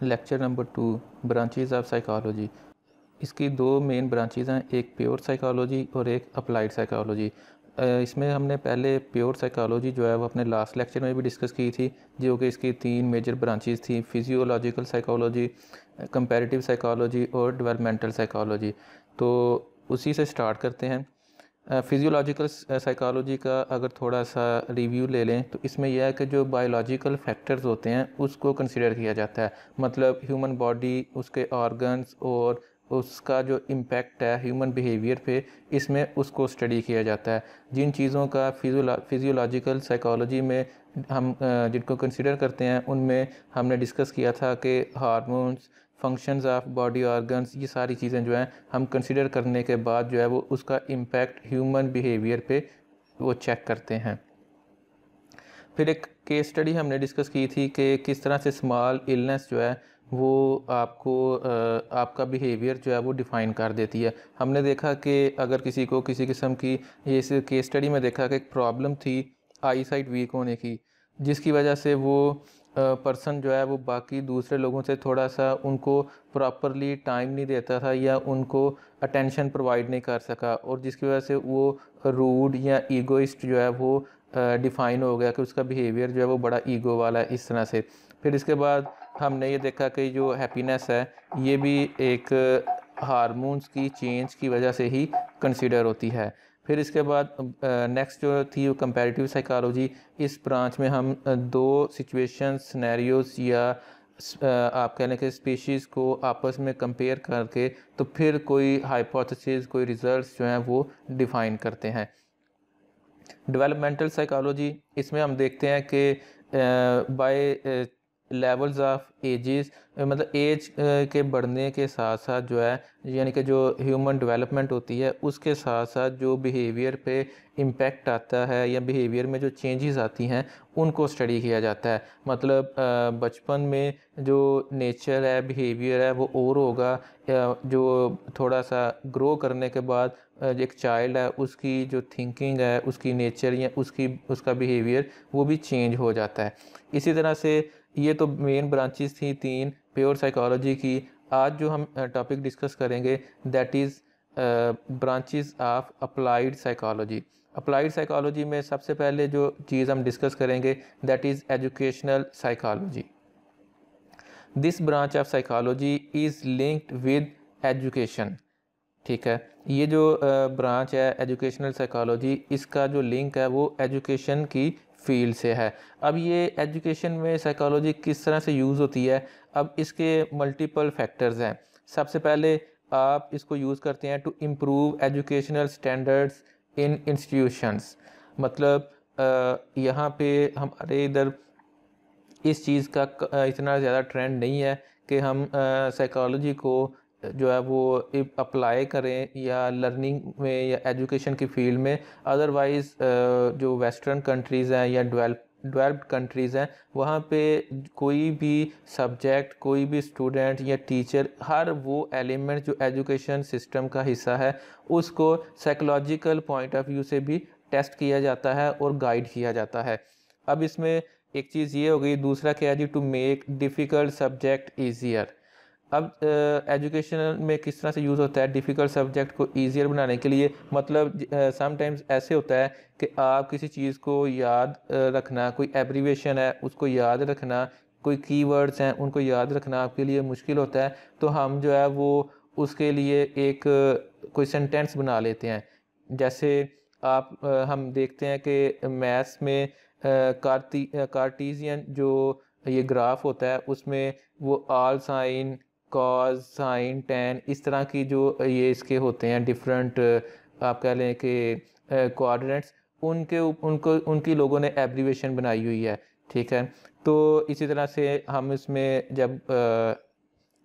Lecture number 2 branches of psychology. इसकी दो main branches हैं, एक प्योर साइकोलॉजी और एक अप्लाइड साइकोलॉजी। इसमें हमने पहले प्योर साइकोलॉजी जो है वो अपने लास्ट लेक्चर में भी डिस्कस की थी, जो कि इसकी तीन मेजर ब्रांचेस थी, फिजियोलॉजिकल साइकोलॉजी, कंपैरेटिव साइकोलॉजी और डेवलपमेंटल साइकोलॉजी। तो उसी से स्टार्ट करते हैं। फिजियोलॉजिकल साइकोलॉजी का अगर थोड़ा सा रिव्यू ले लें तो इसमें यह है कि जो बायोलॉजिकल फैक्टर्स होते हैं उसको कंसिडर किया जाता है, मतलब ह्यूमन बॉडी, उसके ऑर्गन्स और उसका जो इम्पैक्ट है ह्यूमन बिहेवियर पे, इसमें उसको स्टडी किया जाता है। जिन चीज़ों का फिजियोलॉजिकल साइकोलॉजी में हम जिनको कंसिडर करते हैं उनमें हमने डिस्कस किया था कि hormones, functions of body organs, ये सारी चीज़ें जो हैं हम कंसिडर करने के बाद जो है वो उसका इम्पैक्ट ह्यूमन बिहेवियर पे वो चेक करते हैं। फिर एक केस स्टडी हमने डिस्कस की थी कि किस तरह से स्मॉल इलनेस जो है वो आपको आपका बिहेवियर जो है वो डिफ़ाइन कर देती है। हमने देखा कि अगर किसी को किसी किस्म की, ये इस केस स्टडी में देखा कि एक प्रॉब्लम थी आई साइट वीक होने की, जिसकी वजह से वो पर्सन जो है वो बाकी दूसरे लोगों से थोड़ा सा उनको प्रॉपरली टाइम नहीं देता था या उनको अटेंशन प्रोवाइड नहीं कर सका, और जिसकी वजह से वो रूड या ईगोइस्ट जो है वो डिफ़ाइन हो गया कि उसका बिहेवियर जो है वो बड़ा ईगो वाला है, इस तरह से। फिर इसके बाद हमने ये देखा कि जो हैप्पीनेस है ये भी एक हार्मोन्स की चेंज की वजह से ही कंसीडर होती है। फिर इसके बाद नेक्स्ट जो थी वो कंपैरेटिव साइकोलॉजी। इस ब्रांच में हम दो सिचुएशन सिनेरियोज या आप कह लें कि स्पीशीज़ को आपस में कंपेयर करके तो फिर कोई हाइपोथेसिस, कोई रिजल्ट्स जो हैं वो डिफ़ाइन करते हैं। डेवलपमेंटल साइकोलॉजी, इसमें हम देखते हैं कि बाय लेवल्स ऑफ एजेस, मतलब एज के बढ़ने के साथ साथ जो है, यानी कि जो ह्यूमन डेवलपमेंट होती है उसके साथ साथ जो बिहेवियर पे इम्पैक्ट आता है या बिहेवियर में जो चेंजेस आती हैं उनको स्टडी किया जाता है। मतलब बचपन में जो नेचर है, बिहेवियर है वो और होगा, जो थोड़ा सा ग्रो करने के बाद एक चाइल्ड है उसकी जो थिंकिंग है, उसकी नेचर या उसका बिहेवियर वो भी चेंज हो जाता है। इसी तरह से ये तो मेन ब्रांचेस थी तीन प्योर साइकोलॉजी की। आज जो हम टॉपिक डिस्कस करेंगे that is branches of applied psychology. Applied psychology में सबसे पहले जो चीज़ हम डिस्कस करेंगे that is educational psychology. This branch of psychology is linked with education. ठीक है, ये जो ब्रांच है एजुकेशनल साइकोलॉजी, इसका जो लिंक है वो एजुकेशन की फील्ड से है। अब ये एजुकेशन में साइकोलॉजी किस तरह से यूज़ होती है, अब इसके मल्टीपल फैक्टर्स हैं। सबसे पहले आप इसको यूज़ करते हैं to improve educational standards in institutions. मतलब यहाँ पे हमारे इधर इस चीज़ का इतना ज़्यादा ट्रेंड नहीं है कि हम साइकोलॉजी को जो है वो अप्लाई करें या लर्निंग में या एजुकेशन की फील्ड में। अदरवाइज़ जो वेस्टर्न कंट्रीज़ हैं या डेवलप्ड कंट्रीज़ हैं वहाँ पे कोई भी सब्जेक्ट, कोई भी स्टूडेंट या टीचर, हर वो एलिमेंट जो एजुकेशन सिस्टम का हिस्सा है उसको साइकोलॉजिकल पॉइंट ऑफ व्यू से भी टेस्ट किया जाता है और गाइड किया जाता है। अब इसमें एक चीज़ ये हो गई, दूसरा क्या है जी, to make difficult subject easier. अब एजुकेशन में किस तरह से यूज़ होता है डिफ़िकल्ट सब्जेक्ट को ईजियर बनाने के लिए, मतलब समटाइम्स ऐसे होता है कि आप किसी चीज़ को याद रखना, कोई एब्रीविएशन है उसको याद रखना, कोई कीवर्ड्स हैं उनको याद रखना आपके लिए मुश्किल होता है, तो हम जो है वो उसके लिए एक कोई सेंटेंस बना लेते हैं। जैसे आप हम देखते हैं कि मैथ्स में कार्टीज़ियन जो ये ग्राफ होता है उसमें वो आल साइन, कॉज, साइन, टेन, इस तरह की जो ये इसके होते हैं डिफरेंट, आप कह लें कि कोऑर्डिनेट्स, उनकी लोगों ने एब्रीविएशन बनाई हुई है। ठीक है, तो इसी तरह से हम इसमें जब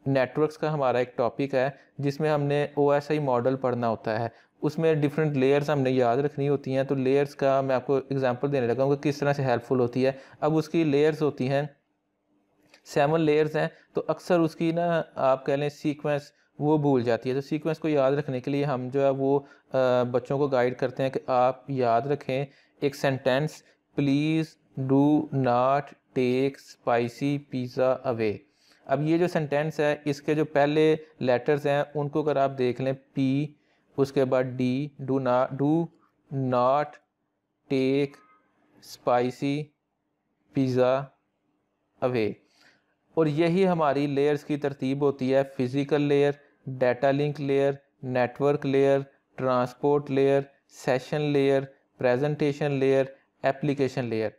नेटवर्क्स का हमारा एक टॉपिक है जिसमें हमने ओएसआई मॉडल पढ़ना होता है, उसमें डिफरेंट लेयर्स हमने याद रखनी होती हैं। तो लेयर्स का मैं आपको एग्जांपल देने लगा हूँ कि किस तरह से हेल्पफुल होती है। अब उसकी लेयर्स होती हैं, 7 लेयर्स हैं, तो अक्सर उसकी ना आप कह लें सीक्वेंस वो भूल जाती है। तो सीक्वेंस को याद रखने के लिए हम जो है वो बच्चों को गाइड करते हैं कि आप याद रखें एक sentence, please do not take spicy pizza away. अब ये जो सेंटेंस है इसके जो पहले लेटर्स हैं उनको अगर आप देख लें, पी, उसके बाद D, do not take spicy pizza away. और यही हमारी लेयर्स की तरतीब होती है, physical layer, data link layer, network layer, transport layer, session layer, presentation layer, application layer.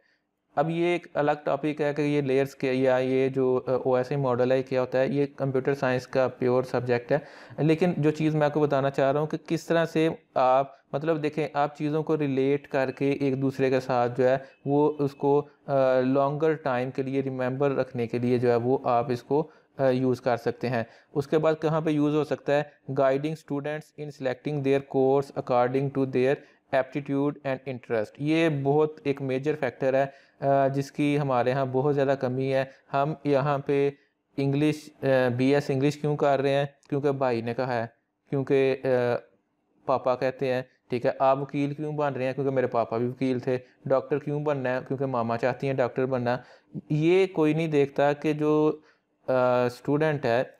अब ये एक अलग टॉपिक है कि ये लेयर्स क्या, या ये जो OSI मॉडल है क्या होता है, ये कंप्यूटर साइंस का प्योर सब्जेक्ट है। लेकिन जो चीज़ मैं आपको बताना चाह रहा हूँ कि किस तरह से आप मतलब देखें, आप चीज़ों को रिलेट करके एक दूसरे के साथ जो है वो उसको लॉन्गर टाइम के लिए रिमेंबर रखने के लिए जो है वो आप इसको यूज़ कर सकते हैं। उसके बाद कहाँ पे यूज़ हो सकता है, guiding students in selecting their course according to their aptitude and interest. ये बहुत एक मेजर फैक्टर है जिसकी हमारे यहाँ बहुत ज़्यादा कमी है। हम यहाँ पे इंग्लिश BS इंग्लिश क्यों कर रहे हैं, क्योंकि भाई ने कहा है, क्योंकि पापा कहते हैं, ठीक है। आप वकील क्यों बन रहे हैं, क्योंकि मेरे पापा भी वकील थे। डॉक्टर क्यों बनना है, क्योंकि मामा चाहती हैं डॉक्टर बनना। ये कोई नहीं देखता कि जो स्टूडेंट है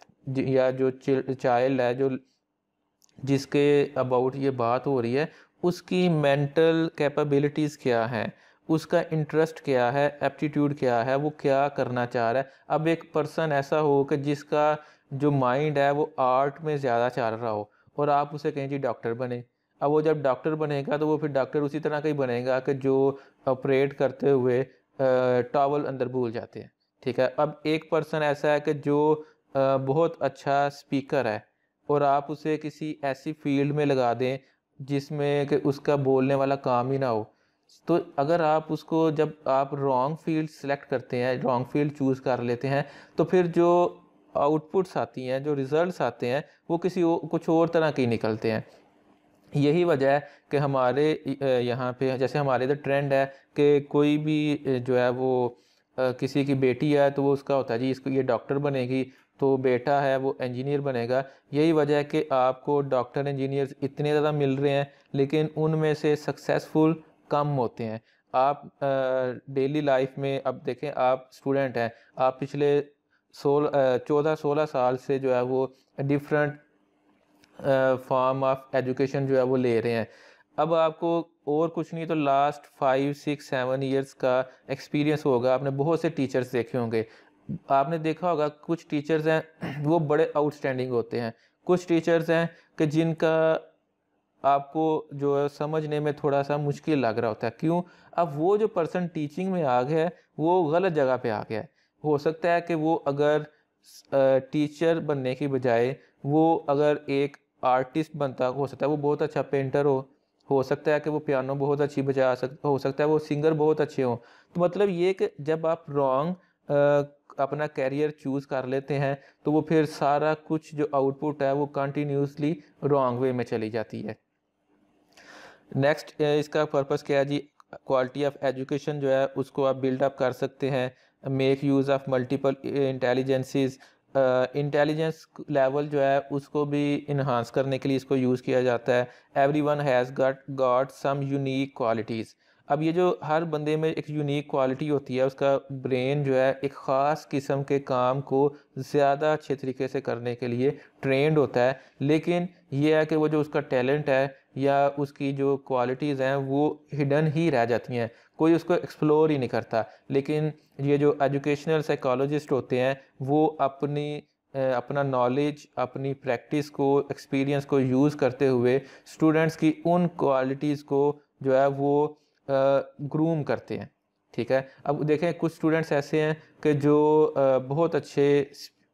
या जो चाइल्ड है, जो जिसके अबाउट ये बात हो रही है, उसकी मेंटल कैपेबिलिटीज़ क्या हैं, उसका इंटरेस्ट क्या है, एप्टीट्यूड क्या है, वो क्या करना चाह रहा है। अब एक पर्सन ऐसा हो कि जिसका जो माइंड है वो आर्ट में ज़्यादा चल रहा हो, और आप उसे कहें जी डॉक्टर बने। अब वो जब डॉक्टर बनेगा तो वो फिर डॉक्टर उसी तरह का ही बनेगा कि जो ऑपरेट करते हुए टॉवल अंदर भूल जाते हैं, ठीक है। अब एक पर्सन ऐसा है कि जो बहुत अच्छा स्पीकर है, और आप उसे किसी ऐसी फील्ड में लगा दें जिसमें कि उसका बोलने वाला काम ही ना हो, तो अगर आप उसको, जब आप रॉन्ग फील्ड सेलेक्ट करते हैं, रॉन्ग फील्ड चूज़ कर लेते हैं, तो फिर जो आउटपुट्स आती हैं, जो रिजल्ट्स आते हैं, वो कुछ और तरह के ही निकलते हैं। यही वजह है कि हमारे यहाँ पे जैसे हमारे इधर ट्रेंड है कि कोई भी जो है वो किसी की बेटी है तो वो उसका होता है जी इसको ये डॉक्टर बनेगी, तो बेटा है वो इंजीनियर बनेगा। यही वजह है कि आपको डॉक्टर इंजीनियर्स इतने ज़्यादा मिल रहे हैं, लेकिन उनमें से सक्सेसफुल कम होते हैं। आप डेली लाइफ में अब देखें, आप स्टूडेंट हैं, आप पिछले 14-16 साल से जो है वो डिफरेंट फॉर्म ऑफ एजुकेशन जो है वो ले रहे हैं। अब आपको और कुछ नहीं तो लास्ट 5-6-7 ईयर्स का एक्सपीरियंस होगा, आपने बहुत से टीचर्स देखे होंगे। आपने देखा होगा कुछ टीचर्स हैं वो बड़े आउटस्टैंडिंग होते हैं, कुछ टीचर्स हैं कि जिनका आपको जो है समझने में थोड़ा सा मुश्किल लग रहा होता है। क्यों? अब वो जो पर्सन टीचिंग में आ गया है वो गलत जगह पे आ गया है। हो सकता है कि वो अगर टीचर बनने की बजाय वो अगर एक आर्टिस्ट बनता, हो सकता है वो बहुत अच्छा पेंटर हो सकता है कि वो पियानो बहुत अच्छी बजा हो सकता है वो सिंगर बहुत अच्छे हों। तो मतलब ये कि जब आप रॉन्ग अपना कैरियर चूज़ कर लेते हैं तो वो फिर सारा कुछ जो आउटपुट है वो कंटिन्यूसली रॉन्ग वे में चली जाती है। नेक्स्ट इसका पर्पस क्या है जी, क्वालिटी ऑफ एजुकेशन जो है उसको आप बिल्डअप कर सकते हैं। Make use of multiple intelligences, intelligence level जो है उसको भी इन्हांस करने के लिए इसको यूज़ किया जाता है। Everyone has got some unique qualities. अब ये जो हर बंदे में एक यूनिक क्वालिटी होती है, उसका ब्रेन जो है एक ख़ास किस्म के काम को ज़्यादा अच्छे तरीके से करने के लिए ट्रेंड होता है। लेकिन ये है कि वो जो उसका टैलेंट है या उसकी जो क्वालिटीज़ हैं वो हिडन ही रह जाती हैं, कोई उसको एक्सप्लोर ही नहीं करता। लेकिन ये जो एजुकेशनल साइकोलॉजिस्ट होते हैं वो अपना नॉलेज, अपनी प्रैक्टिस को, एक्सपीरियंस को यूज़ करते हुए स्टूडेंट्स की उन क्वालिटीज़ को जो है वो ग्रूम करते हैं, ठीक है। अब देखें कुछ स्टूडेंट्स ऐसे हैं कि जो बहुत अच्छे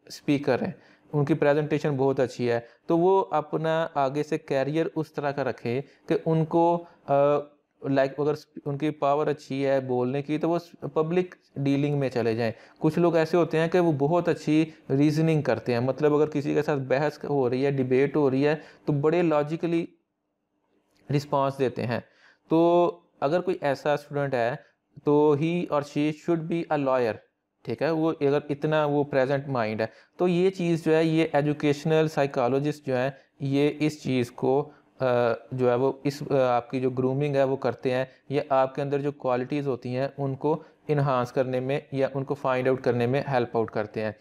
स्पीकर हैं, उनकी प्रेजेंटेशन बहुत अच्छी है, तो वो अपना आगे से कैरियर उस तरह का रखें कि उनको अगर उनकी पावर अच्छी है बोलने की तो वो पब्लिक डीलिंग में चले जाएं। कुछ लोग ऐसे होते हैं कि वो बहुत अच्छी रीजनिंग करते हैं, मतलब अगर किसी के साथ बहस हो रही है, डिबेट हो रही है, तो बड़े लॉजिकली रिस्पॉन्स देते हैं। तो अगर कोई ऐसा स्टूडेंट है तो ही और she should be a lawyer, ठीक है। वो अगर इतना वो प्रेजेंट माइंड है तो ये चीज़ जो है, ये एजुकेशनल साइकोलॉजिस्ट जो है ये इस चीज़ को जो है वो आपकी जो ग्रूमिंग है वो करते हैं, या आपके अंदर जो क्वालिटीज़ होती हैं उनको इन्हांस करने में या उनको फाइंड आउट करने में हेल्प आउट करते हैं।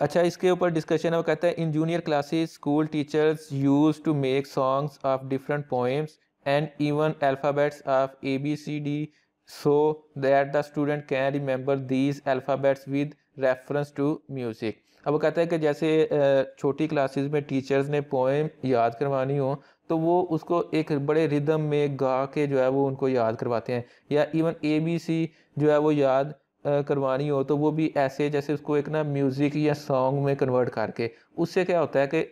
अच्छा, इसके ऊपर डिस्कशन है, वो कहता है in junior classes school teachers use to make songs of different poems and even alphabets of ABCD so that the student can remember these alphabets with reference to music. अब वो कहता है कि जैसे छोटी क्लासेस में टीचर्स ने poem याद करवानी हो तो वो उसको एक बड़े रिदम में गा के जो है वो उनको याद करवाते हैं, या इवन ABC जो है वो याद करवानी हो तो वो भी ऐसे जैसे उसको एक ना म्यूज़िक या सॉन्ग में कन्वर्ट करके। उससे क्या होता है कि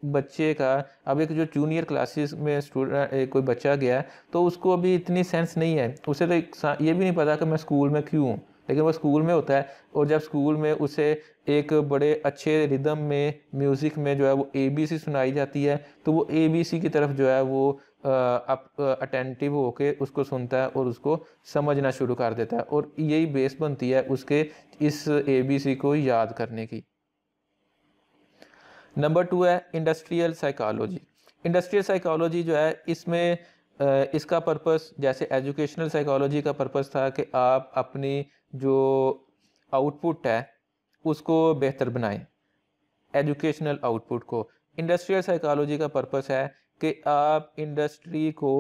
बच्चे का, अब एक जो जूनियर क्लासेस में स्टूडेंट कोई बच्चा गया है तो उसको अभी इतनी सेंस नहीं है, उसे तो ये भी नहीं पता कि मैं स्कूल में क्यों हूँ, लेकिन वो स्कूल में होता है। और जब स्कूल में उसे एक बड़े अच्छे रिदम में म्यूज़िक में जो है वो ABC सुनाई जाती है तो वो ABC की तरफ जो है वो अटेंटिव होके उसको सुनता है और उसको समझना शुरू कर देता है, और यही बेस बनती है उसके इस ABC को याद करने की। नंबर 2 है इंडस्ट्रियल साइकोलॉजी। इंडस्ट्रियल साइकोलॉजी जो है इसमें इसका पर्पस जैसे एजुकेशनल साइकोलॉजी का पर्पस था कि आप अपनी जो आउटपुट है उसको बेहतर बनाएं, एजुकेशनल आउटपुट को। इंडस्ट्रियल साइकोलॉजी का पर्पस है कि आप इंडस्ट्री को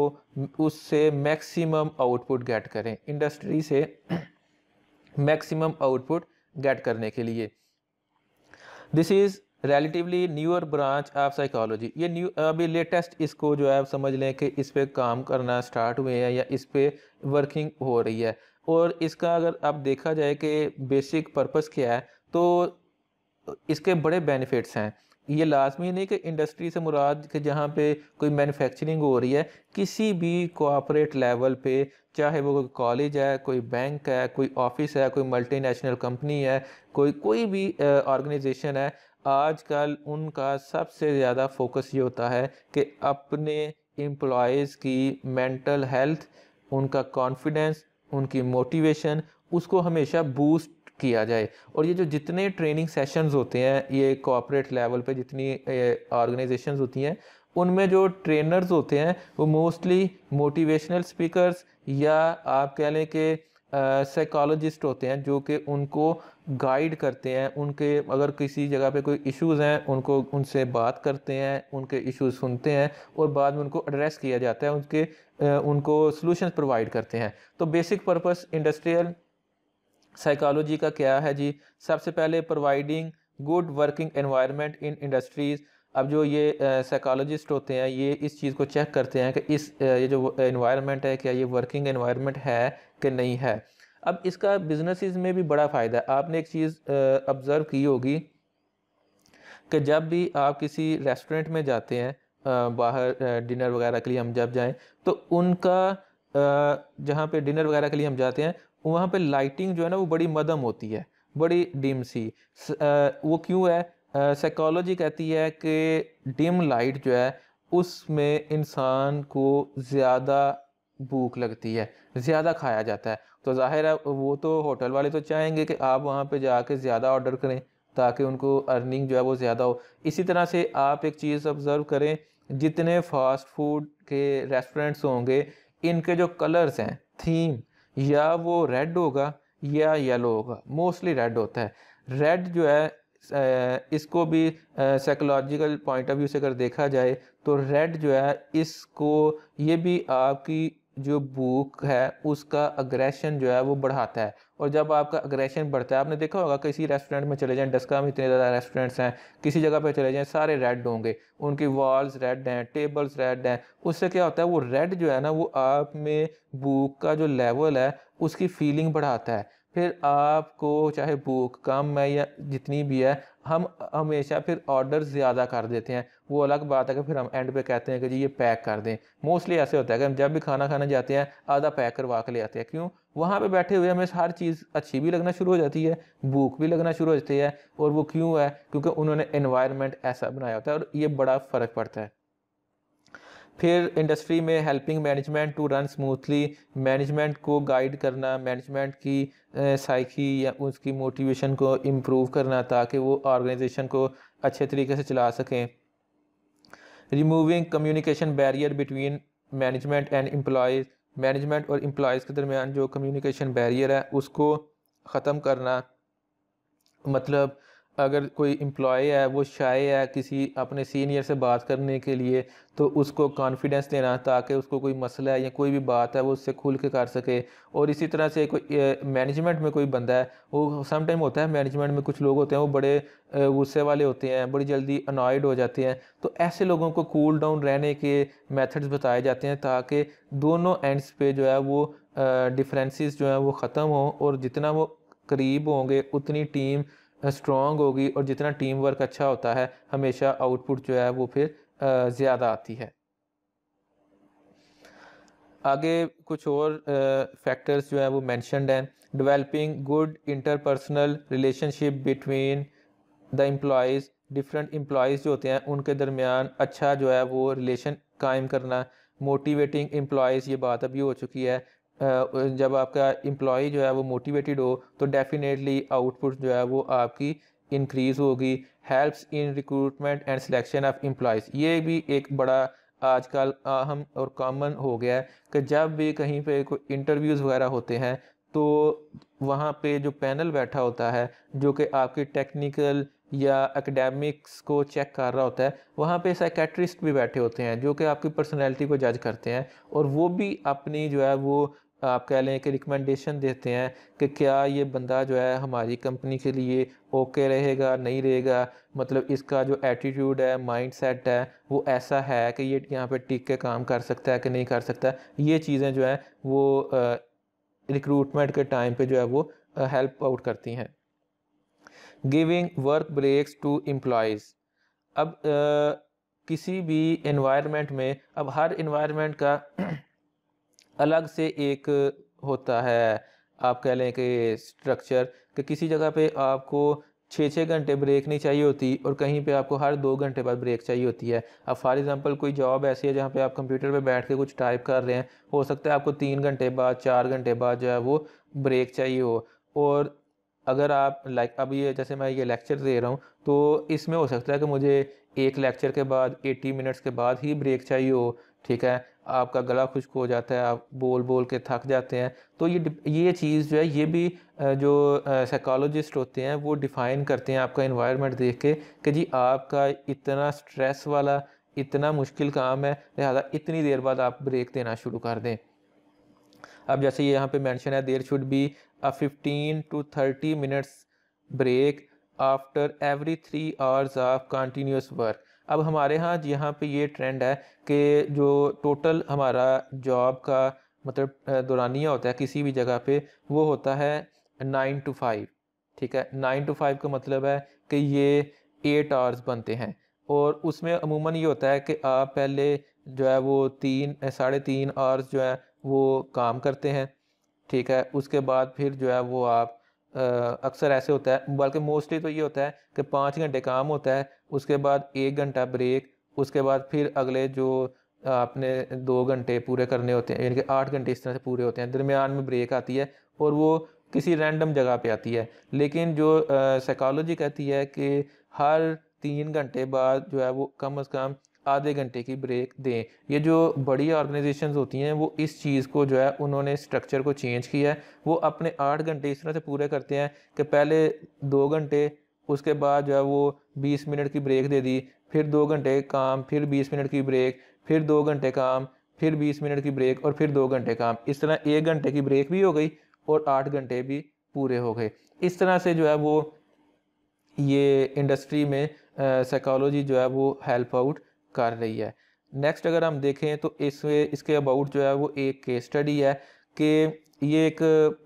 उससे मैक्सिमम आउटपुट गेट करें, इंडस्ट्री से मैक्सिमम आउटपुट गेट करने के लिए। This is relatively newer branch of psychology. ये न्यू अभी लेटेस्ट इसको जो है आप समझ लें कि इस पे काम करना स्टार्ट हुए हैं या इस पे वर्किंग हो रही है। और इसका अगर आप देखा जाए कि बेसिक पर्पस क्या है तो इसके बड़े बेनिफिट्स हैं। ये लाजमी नहीं कि इंडस्ट्री से मुराद कि जहाँ पे कोई मैन्युफैक्चरिंग हो रही है, किसी भी कोऑपरेट लेवल पे, चाहे वो कोई कॉलेज है, कोई बैंक है, कोई ऑफिस है, कोई मल्टीनेशनल कंपनी है, कोई भी ऑर्गेनाइजेशन है, आजकल उनका सबसे ज़्यादा फोकस ये होता है कि अपने एम्प्लॉयज़ की मेंटल हेल्थ, उनका कॉन्फिडेंस, उनकी मोटिवेशन, उसको हमेशा बूस्ट किया जाए। और ये जो जितने ट्रेनिंग सेशंस होते हैं ये कॉर्पोरेट लेवल पे जितनी ऑर्गेनाइजेशंस होती हैं उनमें जो ट्रेनर्स होते हैं वो मोस्टली मोटिवेशनल स्पीकर्स या आप कह लें कि साइकोलॉजिस्ट होते हैं जो कि उनको गाइड करते हैं। उनके अगर किसी जगह पे कोई इश्यूज़ हैं उनको उनसे बात करते हैं, उनके इश्यूज़ सुनते हैं और बाद में उनको एड्रेस किया जाता है, उनको सॉल्यूशंस प्रोवाइड करते हैं। तो बेसिक पर्पस इंडस्ट्रियल साइकोलॉजी का क्या है जी? सबसे पहले providing good working environment in industries. अब जो ये साइकोलॉजिस्ट होते हैं ये इस चीज़ को चेक करते हैं कि ये जो एनवायरनमेंट है क्या ये वर्किंग एनवायरनमेंट है कि नहीं है। अब इसका बिजनेसेस में भी बड़ा फ़ायदा है। आपने एक चीज़ ऑब्ज़र्व की होगी कि जब भी आप किसी रेस्टोरेंट में जाते हैं, बाहर डिनर वगैरह के लिए हम जब जाएं तो उनका जहाँ पे डिनर वगैरह के लिए हम जाते हैं वहाँ पे लाइटिंग जो है ना वो बड़ी मध्यम होती है, बड़ी डिम सी। वो क्यों है? साइकोलॉजी कहती है कि डिम लाइट जो है उसमें इंसान को ज़्यादा भूख लगती है, ज़्यादा खाया जाता है। तो ज़ाहिर है वो तो होटल वाले तो चाहेंगे कि आप वहाँ पे जाके ज़्यादा ऑर्डर करें ताकि उनको अर्निंग जो है वो ज़्यादा हो। इसी तरह से आप एक चीज़ ऑब्ज़र्व करें, जितने फास्ट फूड के रेस्टोरेंट्स होंगे इनके जो कलर्स हैं, थीम, या वो रेड होगा या येलो होगा, मोस्टली रेड होता है। रेड जो है इसको भी साइकोलॉजिकल पॉइंट ऑफ व्यू से अगर देखा जाए तो रेड जो है इसको ये भी आपकी जो भूख है उसका अग्रेशन जो है वो बढ़ाता है। और जब आपका अग्रेशन बढ़ता है, आपने देखा होगा किसी रेस्टोरेंट में चले जाएं, डस्का में इतने ज़्यादा रेस्टोरेंट्स हैं, किसी जगह पे चले जाएं सारे रेड होंगे, उनकी वॉल्स रेड हैं, टेबल्स रेड हैं। उससे क्या होता है वो रेड जो है ना वो आप में भूख का जो लेवल है उसकी फीलिंग बढ़ाता है। फिर आपको चाहे भूख कम है या जितनी भी है हम हमेशा फिर ऑर्डर ज़्यादा कर देते हैं। वो अलग बात है कि फिर हम एंड पे कहते हैं कि जी ये पैक कर दें। मोस्टली ऐसे होता है कि हम जब भी खाना खाने जाते हैं आधा पैक करवा के ले आते हैं। क्यों? वहाँ पे बैठे हुए हमें हर चीज़ अच्छी भी लगना शुरू हो जाती है, भूख भी लगना शुरू हो जाती है। और वो क्यों है? क्योंकि उन्होंने एनवायरनमेंट ऐसा बनाया होता है और ये बड़ा फ़र्क पड़ता है। फिर इंडस्ट्री में helping management to run smoothly, management को गाइड करना, मैनेजमेंट की साइकी या उसकी मोटिवेशन को इम्प्रूव करना ताकि वो ऑर्गेनाइजेशन को अच्छे तरीके से चला सकें। Removing communication barrier between management and employees, management और एम्प्लॉयज़ के दरमियान जो कम्युनिकेशन बैरियर है उसको ख़त्म करना। मतलब अगर कोई एम्प्लॉय है वो शाय है किसी अपने सीनियर से बात करने के लिए, तो उसको कॉन्फिडेंस देना ताकि उसको कोई मसला है या कोई भी बात है वो उससे खुल के कर सके। और इसी तरह से कोई मैनेजमेंट में कोई बंदा है, वो सम टाइम होता है मैनेजमेंट में कुछ लोग होते हैं वो बड़े गुस्से वाले होते हैं, बड़ी जल्दी अनॉयड हो जाते हैं, तो ऐसे लोगों को कूल डाउन रहने के मेथड्स बताए जाते हैं ताकि दोनों एंड्स पे जो है वो डिफरेंसेस जो है वो ख़त्म हो, और जितना वो करीब होंगे उतनी टीम स्ट्रॉन्ग होगी, और जितना टीम वर्क अच्छा होता है हमेशा आउटपुट जो है वो फिर ज़्यादा आती है। आगे कुछ और फैक्टर्स जो है वो मेंशन्ड हैं। Developing good interpersonal relationship between the employees, different employees जो होते हैं उनके दरमियान अच्छा जो है वो रिलेशन कायम करना। मोटिवेटिंग एम्प्लॉयज़, ये बात अभी हो चुकी है। जब आपका एम्प्लॉय जो है वो मोटिवेटेड हो तो डेफिनेटली आउटपुट जो है वो आपकी इंक्रीज़ होगी। Helps in recruitment and selection of employees, ये भी एक बड़ा आजकल अहम और कॉमन हो गया है कि जब भी कहीं पे कोई इंटरव्यूज़ वगैरह होते हैं तो वहाँ पे जो पैनल बैठा होता है जो कि आपकी टेक्निकल या एकेडमिक्स को चेक कर रहा होता है, वहाँ पे साइकेट्रिस्ट भी बैठे होते हैं जो कि आपकी पर्सनैलिटी को जज करते हैं, और वो भी अपनी जो है वो आप कह लें कि रिकमेंडेशन देते हैं कि क्या ये बंदा जो है हमारी कंपनी के लिए ओके रहेगा नहीं रहेगा, मतलब इसका जो एटीट्यूड है माइंड सेट है वो ऐसा है कि ये यहाँ पे टिक के काम कर सकता है कि नहीं कर सकता। ये चीज़ें जो है वो रिक्रूटमेंट के टाइम पे जो है वो हेल्प आउट करती हैं। Giving work breaks to employees, अब किसी भी एनवायरनमेंट में, अब हर एनवायरनमेंट का अलग से एक होता है, आप कह लें कि स्ट्रक्चर, कि किसी जगह पे आपको 6-6 घंटे ब्रेक नहीं चाहिए होती और कहीं पे आपको हर 2 घंटे बाद ब्रेक चाहिए होती है। अब फॉर एग्जांपल कोई जॉब ऐसी है जहाँ पे आप कंप्यूटर पे बैठ के कुछ टाइप कर रहे हैं, हो सकता है आपको 3 घंटे बाद 4 घंटे बाद जो है वो ब्रेक चाहिए हो। और अगर आप लाइक अभी ये जैसे मैं ये लेक्चर दे रहा हूँ तो इसमें हो सकता है कि मुझे एक लेक्चर के बाद 80 मिनट्स के बाद ही ब्रेक चाहिए हो, ठीक है, आपका गला खुश्क हो जाता है, आप बोल बोल के थक जाते हैं, तो ये चीज़ जो है ये भी जो साइकोलॉजिस्ट होते हैं वो डिफ़ाइन करते हैं आपका इन्वायरमेंट देख के कि जी आपका इतना स्ट्रेस वाला इतना मुश्किल काम है, लिहाजा इतनी देर बाद आप ब्रेक देना शुरू कर दें। अब जैसे ये यहाँ पे मेंशन है, there should be a 15 to 30 minutes break after every 3 hours of continuous work. अब हमारे यहाँ पे ये ट्रेंड है कि जो टोटल हमारा जॉब का मतलब दौरानिया होता है किसी भी जगह पे, वो होता है 9 to 5, ठीक है। 9 to 5 का मतलब है कि ये 8 आवर्स बनते हैं, और उसमें अमूमन ये होता है कि आप पहले जो है वो 3 साढ़े 3 आवर्स जो है वो काम करते हैं, ठीक है। उसके बाद फिर जो है वो आप अक्सर ऐसे होता है, बल्कि मोस्टली तो ये होता है कि 5 घंटे काम होता है, उसके बाद 1 घंटा ब्रेक, उसके बाद फिर अगले जो आपने 2 घंटे पूरे करने होते हैं, यानी कि 8 घंटे इस तरह से पूरे होते हैं, दरमियान में ब्रेक आती है और वो किसी रैंडम जगह पे आती है। लेकिन जो साइकोलॉजी कहती है कि हर 3 घंटे बाद जो है वो कम से कम आधे घंटे की ब्रेक दें। ये जो बड़ी ऑर्गेनाइजेशंस होती हैं वो इस चीज़ को जो है उन्होंने स्ट्रक्चर को चेंज किया है। वो अपने 8 घंटे इस तरह से पूरे करते हैं कि पहले 2 घंटे, उसके बाद जो है वो 20 मिनट की ब्रेक दे दी, फिर 2 घंटे काम, फिर 20 मिनट की ब्रेक, फिर 2 घंटे काम, फिर 20 मिनट की ब्रेक और फिर 2 घंटे काम। इस तरह 1 घंटे की ब्रेक भी हो गई और 8 घंटे भी पूरे हो गए। इस तरह से जो है वो ये इंडस्ट्री में साइकोलॉजी जो है वो हेल्प आउट कर रही है। नेक्स्ट अगर हम देखें तो इसके अबाउट जो है वो एक केस स्टडी है कि ये एक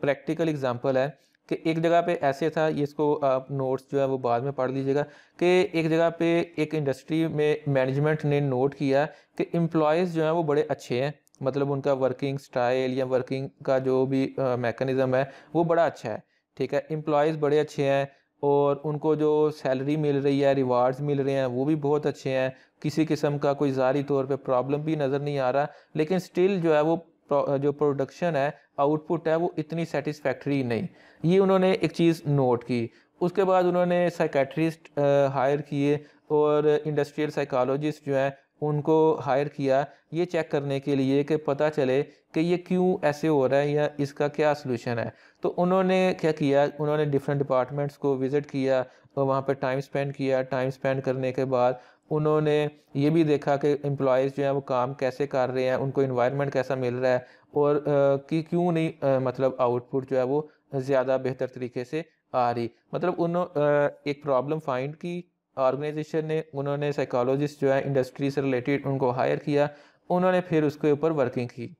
प्रैक्टिकल एग्जांपल है कि एक जगह पे ऐसे था, ये इसको आप नोट्स जो है वो बाद में पढ़ लीजिएगा, कि एक जगह पे एक इंडस्ट्री में मैनेजमेंट ने नोट किया कि एम्प्लॉयज़ जो हैं वो बड़े अच्छे हैं, मतलब उनका वर्किंग स्टाइल या वर्किंग का जो भी मैकेनिज़्म है वो बड़ा अच्छा है, ठीक है। एम्प्लॉयज़ बड़े अच्छे हैं और उनको जो सैलरी मिल रही है, रिवार्ड्स मिल रहे हैं वो भी बहुत अच्छे हैं, किसी किस्म का कोई ज़ाहिरी तौर पे प्रॉब्लम भी नज़र नहीं आ रहा, लेकिन स्टिल जो है वो जो प्रोडक्शन है, आउटपुट है, वो इतनी सेटिस्फैक्टरी नहीं। ये उन्होंने एक चीज़ नोट की। उसके बाद उन्होंने साइकेट्रिस्ट हायर किए और इंडस्ट्रियल साइकोलॉजिस्ट जो हैं उनको हायर किया ये चेक करने के लिए कि पता चले कि ये क्यों ऐसे हो रहा है या इसका क्या सलूशन है। तो उन्होंने क्या किया, उन्होंने डिफरेंट डिपार्टमेंट्स को विज़िट किया और वहाँ पे टाइम स्पेंड किया। टाइम स्पेंड करने के बाद उन्होंने ये भी देखा कि एम्प्लॉइज़ जो हैं वो काम कैसे कर रहे हैं, उनको एनवायरनमेंट कैसा मिल रहा है और कि क्यों नहीं मतलब आउटपुट जो है वो ज़्यादा बेहतर तरीके से आ रही। मतलब एक प्रॉब्लम फाइंड की ऑर्गेनाइजेशन ने, उन्होंने साइकोलॉजिस्ट जो है इंडस्ट्री से रिलेटेड उनको हायर किया, उन्होंने फिर उसके ऊपर वर्किंग की।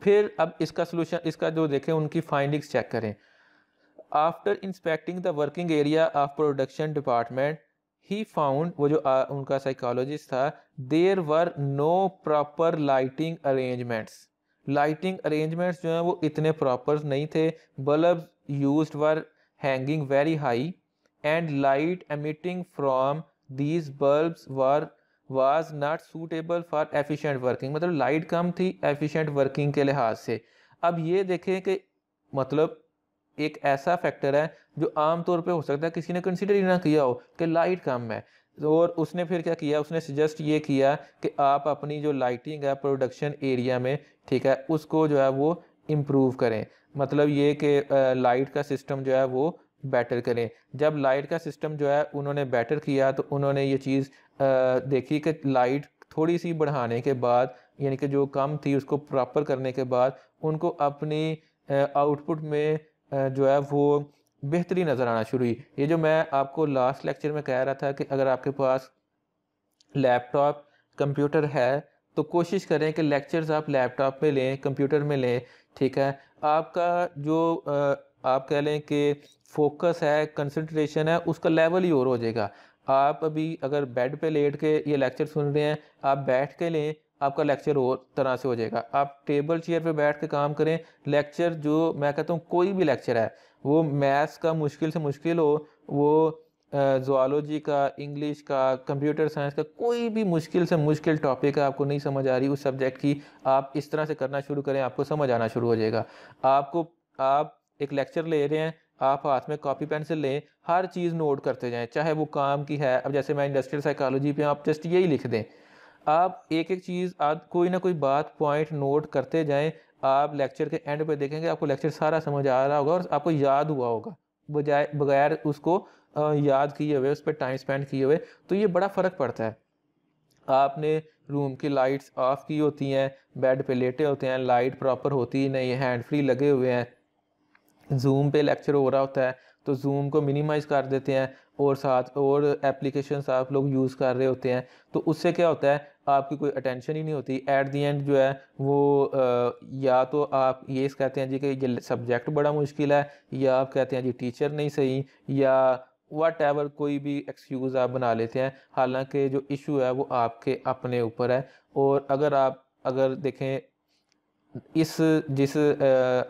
फिर अब इसका सॉल्यूशन, इसका जो देखें उनकी फाइंडिंग्स चेक करें। After inspecting the working area of production department he found, वो जो उनका साइकोलॉजिस्ट था, there were no proper lighting arrangements. Lighting arrangements जो हैं वो इतने प्रॉपर नहीं थे। Bulb used were hanging very high and light emitting from these bulbs were was not suitable for efficient working. मतलब लाइट कम थी एफिशिएंट वर्किंग के लिहाज से। अब ये देखें कि मतलब एक ऐसा फैक्टर है जो आम तौर पे हो सकता है किसी ने कंसिडर ही ना किया हो कि लाइट कम है। और उसने फिर क्या किया, उसने सजेस्ट ये किया कि आप अपनी जो लाइटिंग है प्रोडक्शन एरिया में, ठीक है, उसको जो है वो इम्प्रूव करें। मतलब ये कि लाइट का सिस्टम जो है वो बेटर करें। जब लाइट का सिस्टम जो है उन्होंने बेटर किया तो उन्होंने ये चीज़ देखी कि लाइट थोड़ी सी बढ़ाने के बाद, यानी कि जो कम थी उसको प्रॉपर करने के बाद, उनको अपनी आउटपुट में जो है वो बेहतरी नज़र आना शुरू हुई। ये जो मैं आपको लास्ट लेक्चर में कह रहा था कि अगर आपके पास लैपटॉप कंप्यूटर है तो कोशिश करें कि लेक्चर्स आप लैपटॉप में लें, कंप्यूटर में लें, ठीक है। आपका जो आप कह लें कि फोकस है, कंसंट्रेशन है, उसका लेवल ही और हो जाएगा। आप अभी अगर बेड पे लेट के ये लेक्चर सुन रहे हैं, आप बैठ के लें, आपका लेक्चर और तरह से हो जाएगा। आप टेबल चेयर पे बैठ के काम करें, लेक्चर जो मैं कहता हूँ कोई भी लेक्चर है, वो मैथ्स का मुश्किल से मुश्किल हो, वो ज़ूलॉजी का, इंग्लिश का, कंप्यूटर साइंस का, कोई भी मुश्किल से मुश्किल टॉपिक है, आपको नहीं समझ आ रही उस सब्जेक्ट की, आप इस तरह से करना शुरू करें, आपको समझ आना शुरू हो जाएगा। आप एक लेक्चर ले रहे हैं, आप हाथ में कॉपी पेंसिल लें, हर चीज़ नोट करते जाएं, चाहे वो काम की है। अब जैसे मैं इंडस्ट्रियल साइकोलॉजी पे, आप जस्ट यही लिख दें, आप एक एक चीज़, आप कोई ना कोई बात पॉइंट नोट करते जाएं। आप लेक्चर के एंड पे देखेंगे आपको लेक्चर सारा समझ आ रहा होगा और आपको याद हुआ होगा, बजाय बगैर उसको याद किए हुए, उस पर टाइम स्पेंड किए हुए। तो ये बड़ा फ़र्क पड़ता है। आपने रूम की लाइट्स ऑफ की होती हैं, बेड पे लेटे होते हैं, लाइट प्रॉपर होती ही नहीं, हैंड फ्री लगे हुए हैं, जूम पे लेक्चर हो रहा होता है तो जूम को मिनिमाइज कर देते हैं और साथ और एप्लीकेशंस आप लोग यूज़ कर रहे होते हैं। तो उससे क्या होता है, आपकी कोई अटेंशन ही नहीं होती। एट दी एंड जो है वो या तो आप ये कहते हैं जी कि ये सब्जेक्ट बड़ा मुश्किल है, या आप कहते हैं जी टीचर नहीं सही, या वट एवर कोई भी एक्सक्यूज़ आप बना लेते हैं। हालांकि जो इशू है वो आपके अपने ऊपर है। और अगर देखें इस जिस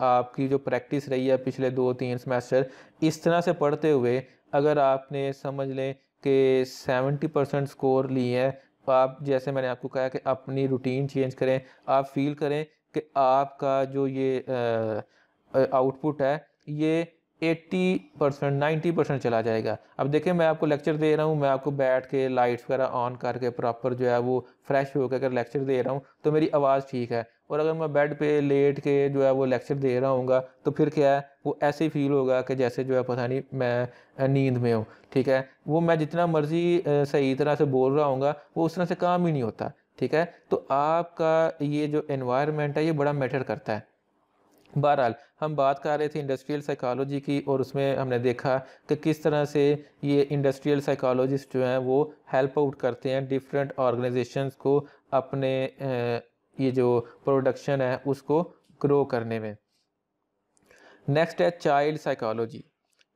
आपकी जो प्रैक्टिस रही है पिछले 2-3 सेमेस्टर, इस तरह से पढ़ते हुए अगर आपने समझ लें कि 70% स्कोर लिए हैं, तो आप, जैसे मैंने आपको कहा कि अपनी रूटीन चेंज करें, आप फील करें कि आपका जो ये आउटपुट है ये 80% 90% चला जाएगा। अब देखिए मैं आपको लेक्चर दे रहा हूँ, मैं आपको बैठ के लाइट्स वगैरह ऑन करके प्रॉपर जो है वो फ्रेश होकर अगर लेक्चर दे रहा हूँ तो मेरी आवाज़ ठीक है। और अगर मैं बेड पे लेट के जो है वो लेक्चर दे रहा हूँगा तो फिर क्या है, वो ऐसे ही फील होगा कि जैसे जो है पता नहीं मैं नींद में हूँ, ठीक है। वो मैं जितना मर्जी सही तरह से बोल रहा हूँगा वो उस तरह से काम ही नहीं होता, ठीक है। तो आपका ये जो एनवायरनमेंट है ये बड़ा मैटर करता है। बहरहाल हम बात कर रहे थे इंडस्ट्रियल साइकोलॉजी की, और उसमें हमने देखा कि किस तरह से ये इंडस्ट्रियल साइकोलॉजिस्ट जो हैं वो हेल्प आउट करते हैं डिफरेंट ऑर्गेनाइजेशंस को अपने ये जो प्रोडक्शन है उसको ग्रो करने में। नेक्स्ट है चाइल्ड साइकोलॉजी।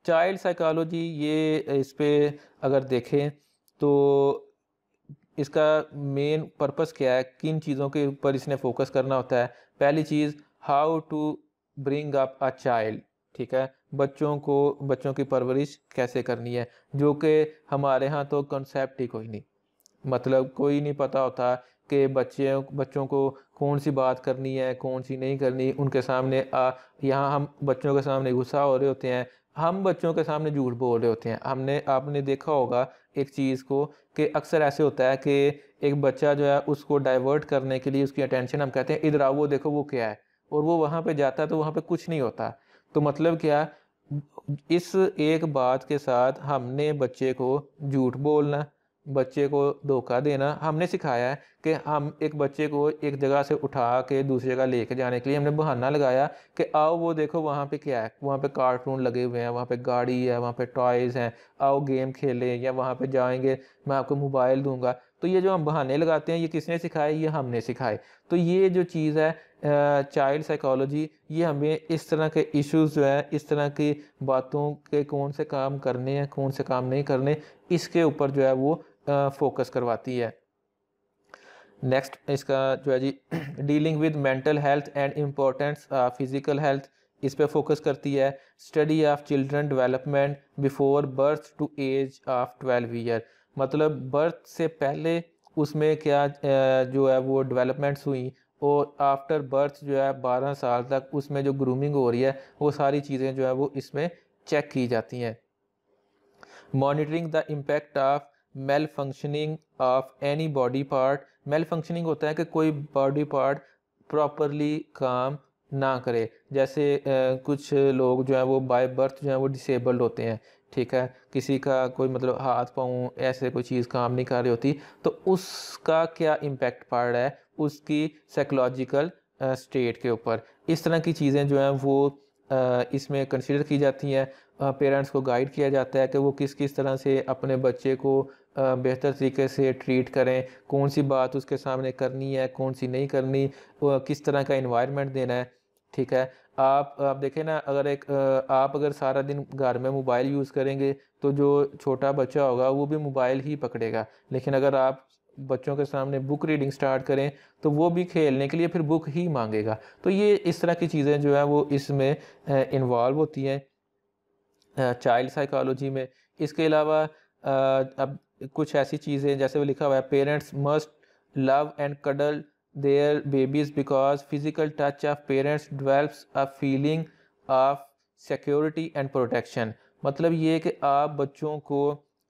चाइल्ड साइकोलॉजी, ये इस पे अगर देखें तो इसका मेन पर्पस क्या है, किन चीज़ों के ऊपर इसने फोकस करना होता है। पहली चीज़, how to bring up a child, ठीक है, बच्चों की परवरिश कैसे करनी है, जो कि हमारे यहाँ तो कॉन्सेप्ट ही कोई नहीं। मतलब कोई नहीं पता होता कि बच्चों को कौन सी बात करनी है, कौन सी नहीं करनी। उनके सामने यहाँ हम बच्चों के सामने गुस्सा हो रहे होते हैं, हम बच्चों के सामने झूठ बोल रहे होते हैं। आपने देखा होगा एक चीज़ को कि अक्सर ऐसे होता है कि एक बच्चा जो है उसको डाइवर्ट करने के लिए उसकी अटेंशन हम कहते हैं इधर आओ वो देखो वो क्या है, और वो वहाँ पे जाता है तो वहाँ पे कुछ नहीं होता। तो मतलब क्या, इस एक बात के साथ हमने बच्चे को झूठ बोलना, बच्चे को धोखा देना हमने सिखाया है कि हम एक बच्चे को एक जगह से उठा के दूसरी जगह लेके जाने के लिए हमने बहाना लगाया कि आओ वो देखो वहाँ पे क्या है, वहाँ पे कार्टून लगे हुए हैं, वहाँ पे गाड़ी है, वहाँ पे टॉयज़ हैं, आओ गेम खेलें, या वहाँ पे जाएंगे मैं आपको मोबाइल दूंगा। तो ये जो हम बहाने लगाते हैं ये किसने सिखाए? ये हमने सिखाए। तो ये जो चीज़ है चाइल्ड साइकोलॉजी, ये हमें इस तरह के इश्यूज़ जो है, इस तरह की बातों के कौन से काम करने हैं कौन से काम नहीं करने, इसके ऊपर जो है वो फोकस करवाती है। नेक्स्ट इसका जो है जी dealing with mental health and importance physical health, इस पे फोकस करती है। Study of children development before birth to age of 12 year, मतलब बर्थ से पहले उसमें क्या जो है वो डेवलपमेंट्स हुई, और आफ्टर बर्थ जो है 12 साल तक उसमें जो ग्रूमिंग हो रही है वो सारी चीज़ें जो है वो इसमें चेक की जाती हैं। Monitoring the impact of malfunctioning of any body part, malfunctioning होता है कि कोई बॉडी पार्ट प्रॉपरली काम ना करे। जैसे कुछ लोग जो है वो बाय बर्थ जो है वो डिसेबल्ड होते हैं, ठीक है, किसी का कोई मतलब हाथ पाँव ऐसे कोई चीज़ काम नहीं कर रही होती, तो उसका क्या इम्पैक्ट पड़ रहा है उसकी साइकोलॉजिकल स्टेट के ऊपर। इस तरह की चीज़ें जो हैं वो इसमें कंसिडर की जाती हैं। पेरेंट्स को गाइड किया जाता है कि वो किस किस तरह से अपने बच्चे को बेहतर तरीके से ट्रीट करें, कौन सी बात उसके सामने करनी है कौन सी नहीं करनी, किस तरह का इन्वायरमेंट देना है, ठीक है। आप देखें ना, आप अगर सारा दिन घर में मोबाइल यूज़ करेंगे तो जो छोटा बच्चा होगा वो भी मोबाइल ही पकड़ेगा। लेकिन अगर आप बच्चों के सामने बुक रीडिंग स्टार्ट करें तो वो भी खेलने के लिए फिर बुक ही मांगेगा। तो ये इस तरह की चीज़ें जो है वो इसमें इन्वॉल्व होती हैं चाइल्ड साइकोलॉजी में। इसके अलावा अब कुछ ऐसी चीज़ें जैसे वो लिखा हुआ है, parents must love and cuddle there babies because physical touch of parents develops a feeling of security and protection. मतलब ये कि आप बच्चों को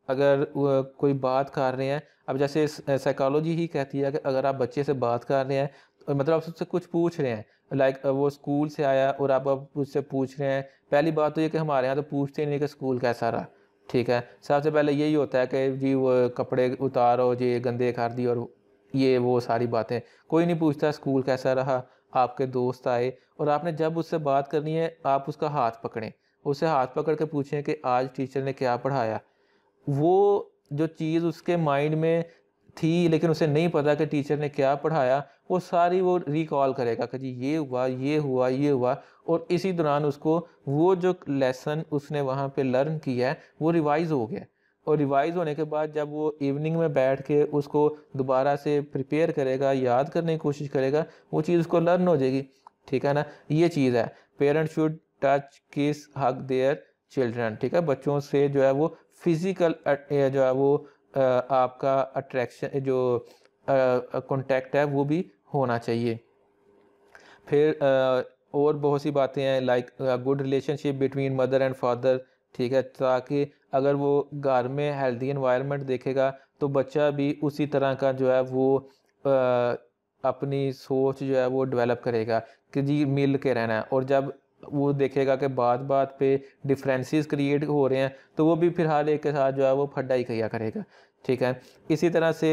अगर कोई बात कर रहे हैं, अब जैसे साइकोलॉजी ही कहती है कि अगर आप बच्चे से बात कर रहे हैं तो मतलब आप उससे कुछ पूछ रहे हैं, लाइक वो स्कूल से आया और आप अब उससे पूछ रहे हैं, पहली बात तो ये कि हमारे यहाँ तो पूछते नहीं कि स्कूल कैसा रहा, ठीक है। सबसे पहले यही होता है कि जी वो कपड़े उतारो जी गंदे कर दी, और ये वो सारी बातें, कोई नहीं पूछता स्कूल कैसा रहा। आपके दोस्त आए और आपने जब उससे बात करनी है आप उसका हाथ पकड़ें, उसे हाथ पकड़ के पूछें कि आज टीचर ने क्या पढ़ाया। वो जो चीज़ उसके माइंड में थी लेकिन उसे नहीं पता कि टीचर ने क्या पढ़ाया, वो सारी वो रिकॉल करेगा कि जी ये हुआ ये हुआ ये हुआ, और इसी दौरान उसको वो जो लेसन उसने वहाँ पे लर्न किया है वो रिवाइज़ हो गया। और रिवाइज़ होने के बाद जब वो इवनिंग में बैठ के उसको दोबारा से प्रिपेयर करेगा, याद करने की कोशिश करेगा, वो चीज़ उसको लर्न हो जाएगी, ठीक है ना। ये चीज़ है, पेरेंट्स शुड टच किस हग देयर चिल्ड्रन, ठीक है। बच्चों से जो है वो फिजिकल जो है वो आपका अट्रैक्शन जो कांटेक्ट है वो भी होना चाहिए। फिर और बहुत सी बातें हैं, like good relationship between mother and father, ठीक है, ताकि अगर वो घर में हेल्दी एनवायरनमेंट देखेगा तो बच्चा भी उसी तरह का जो है वो अपनी सोच जो है वो डेवलप करेगा कि जी मिल के रहना है। और जब वो देखेगा कि बात बात पे डिफरेंसेस क्रिएट हो रहे हैं तो वो भी फिर हर एक के साथ जो है वो फड्डा ही किया करेगा, ठीक है। इसी तरह से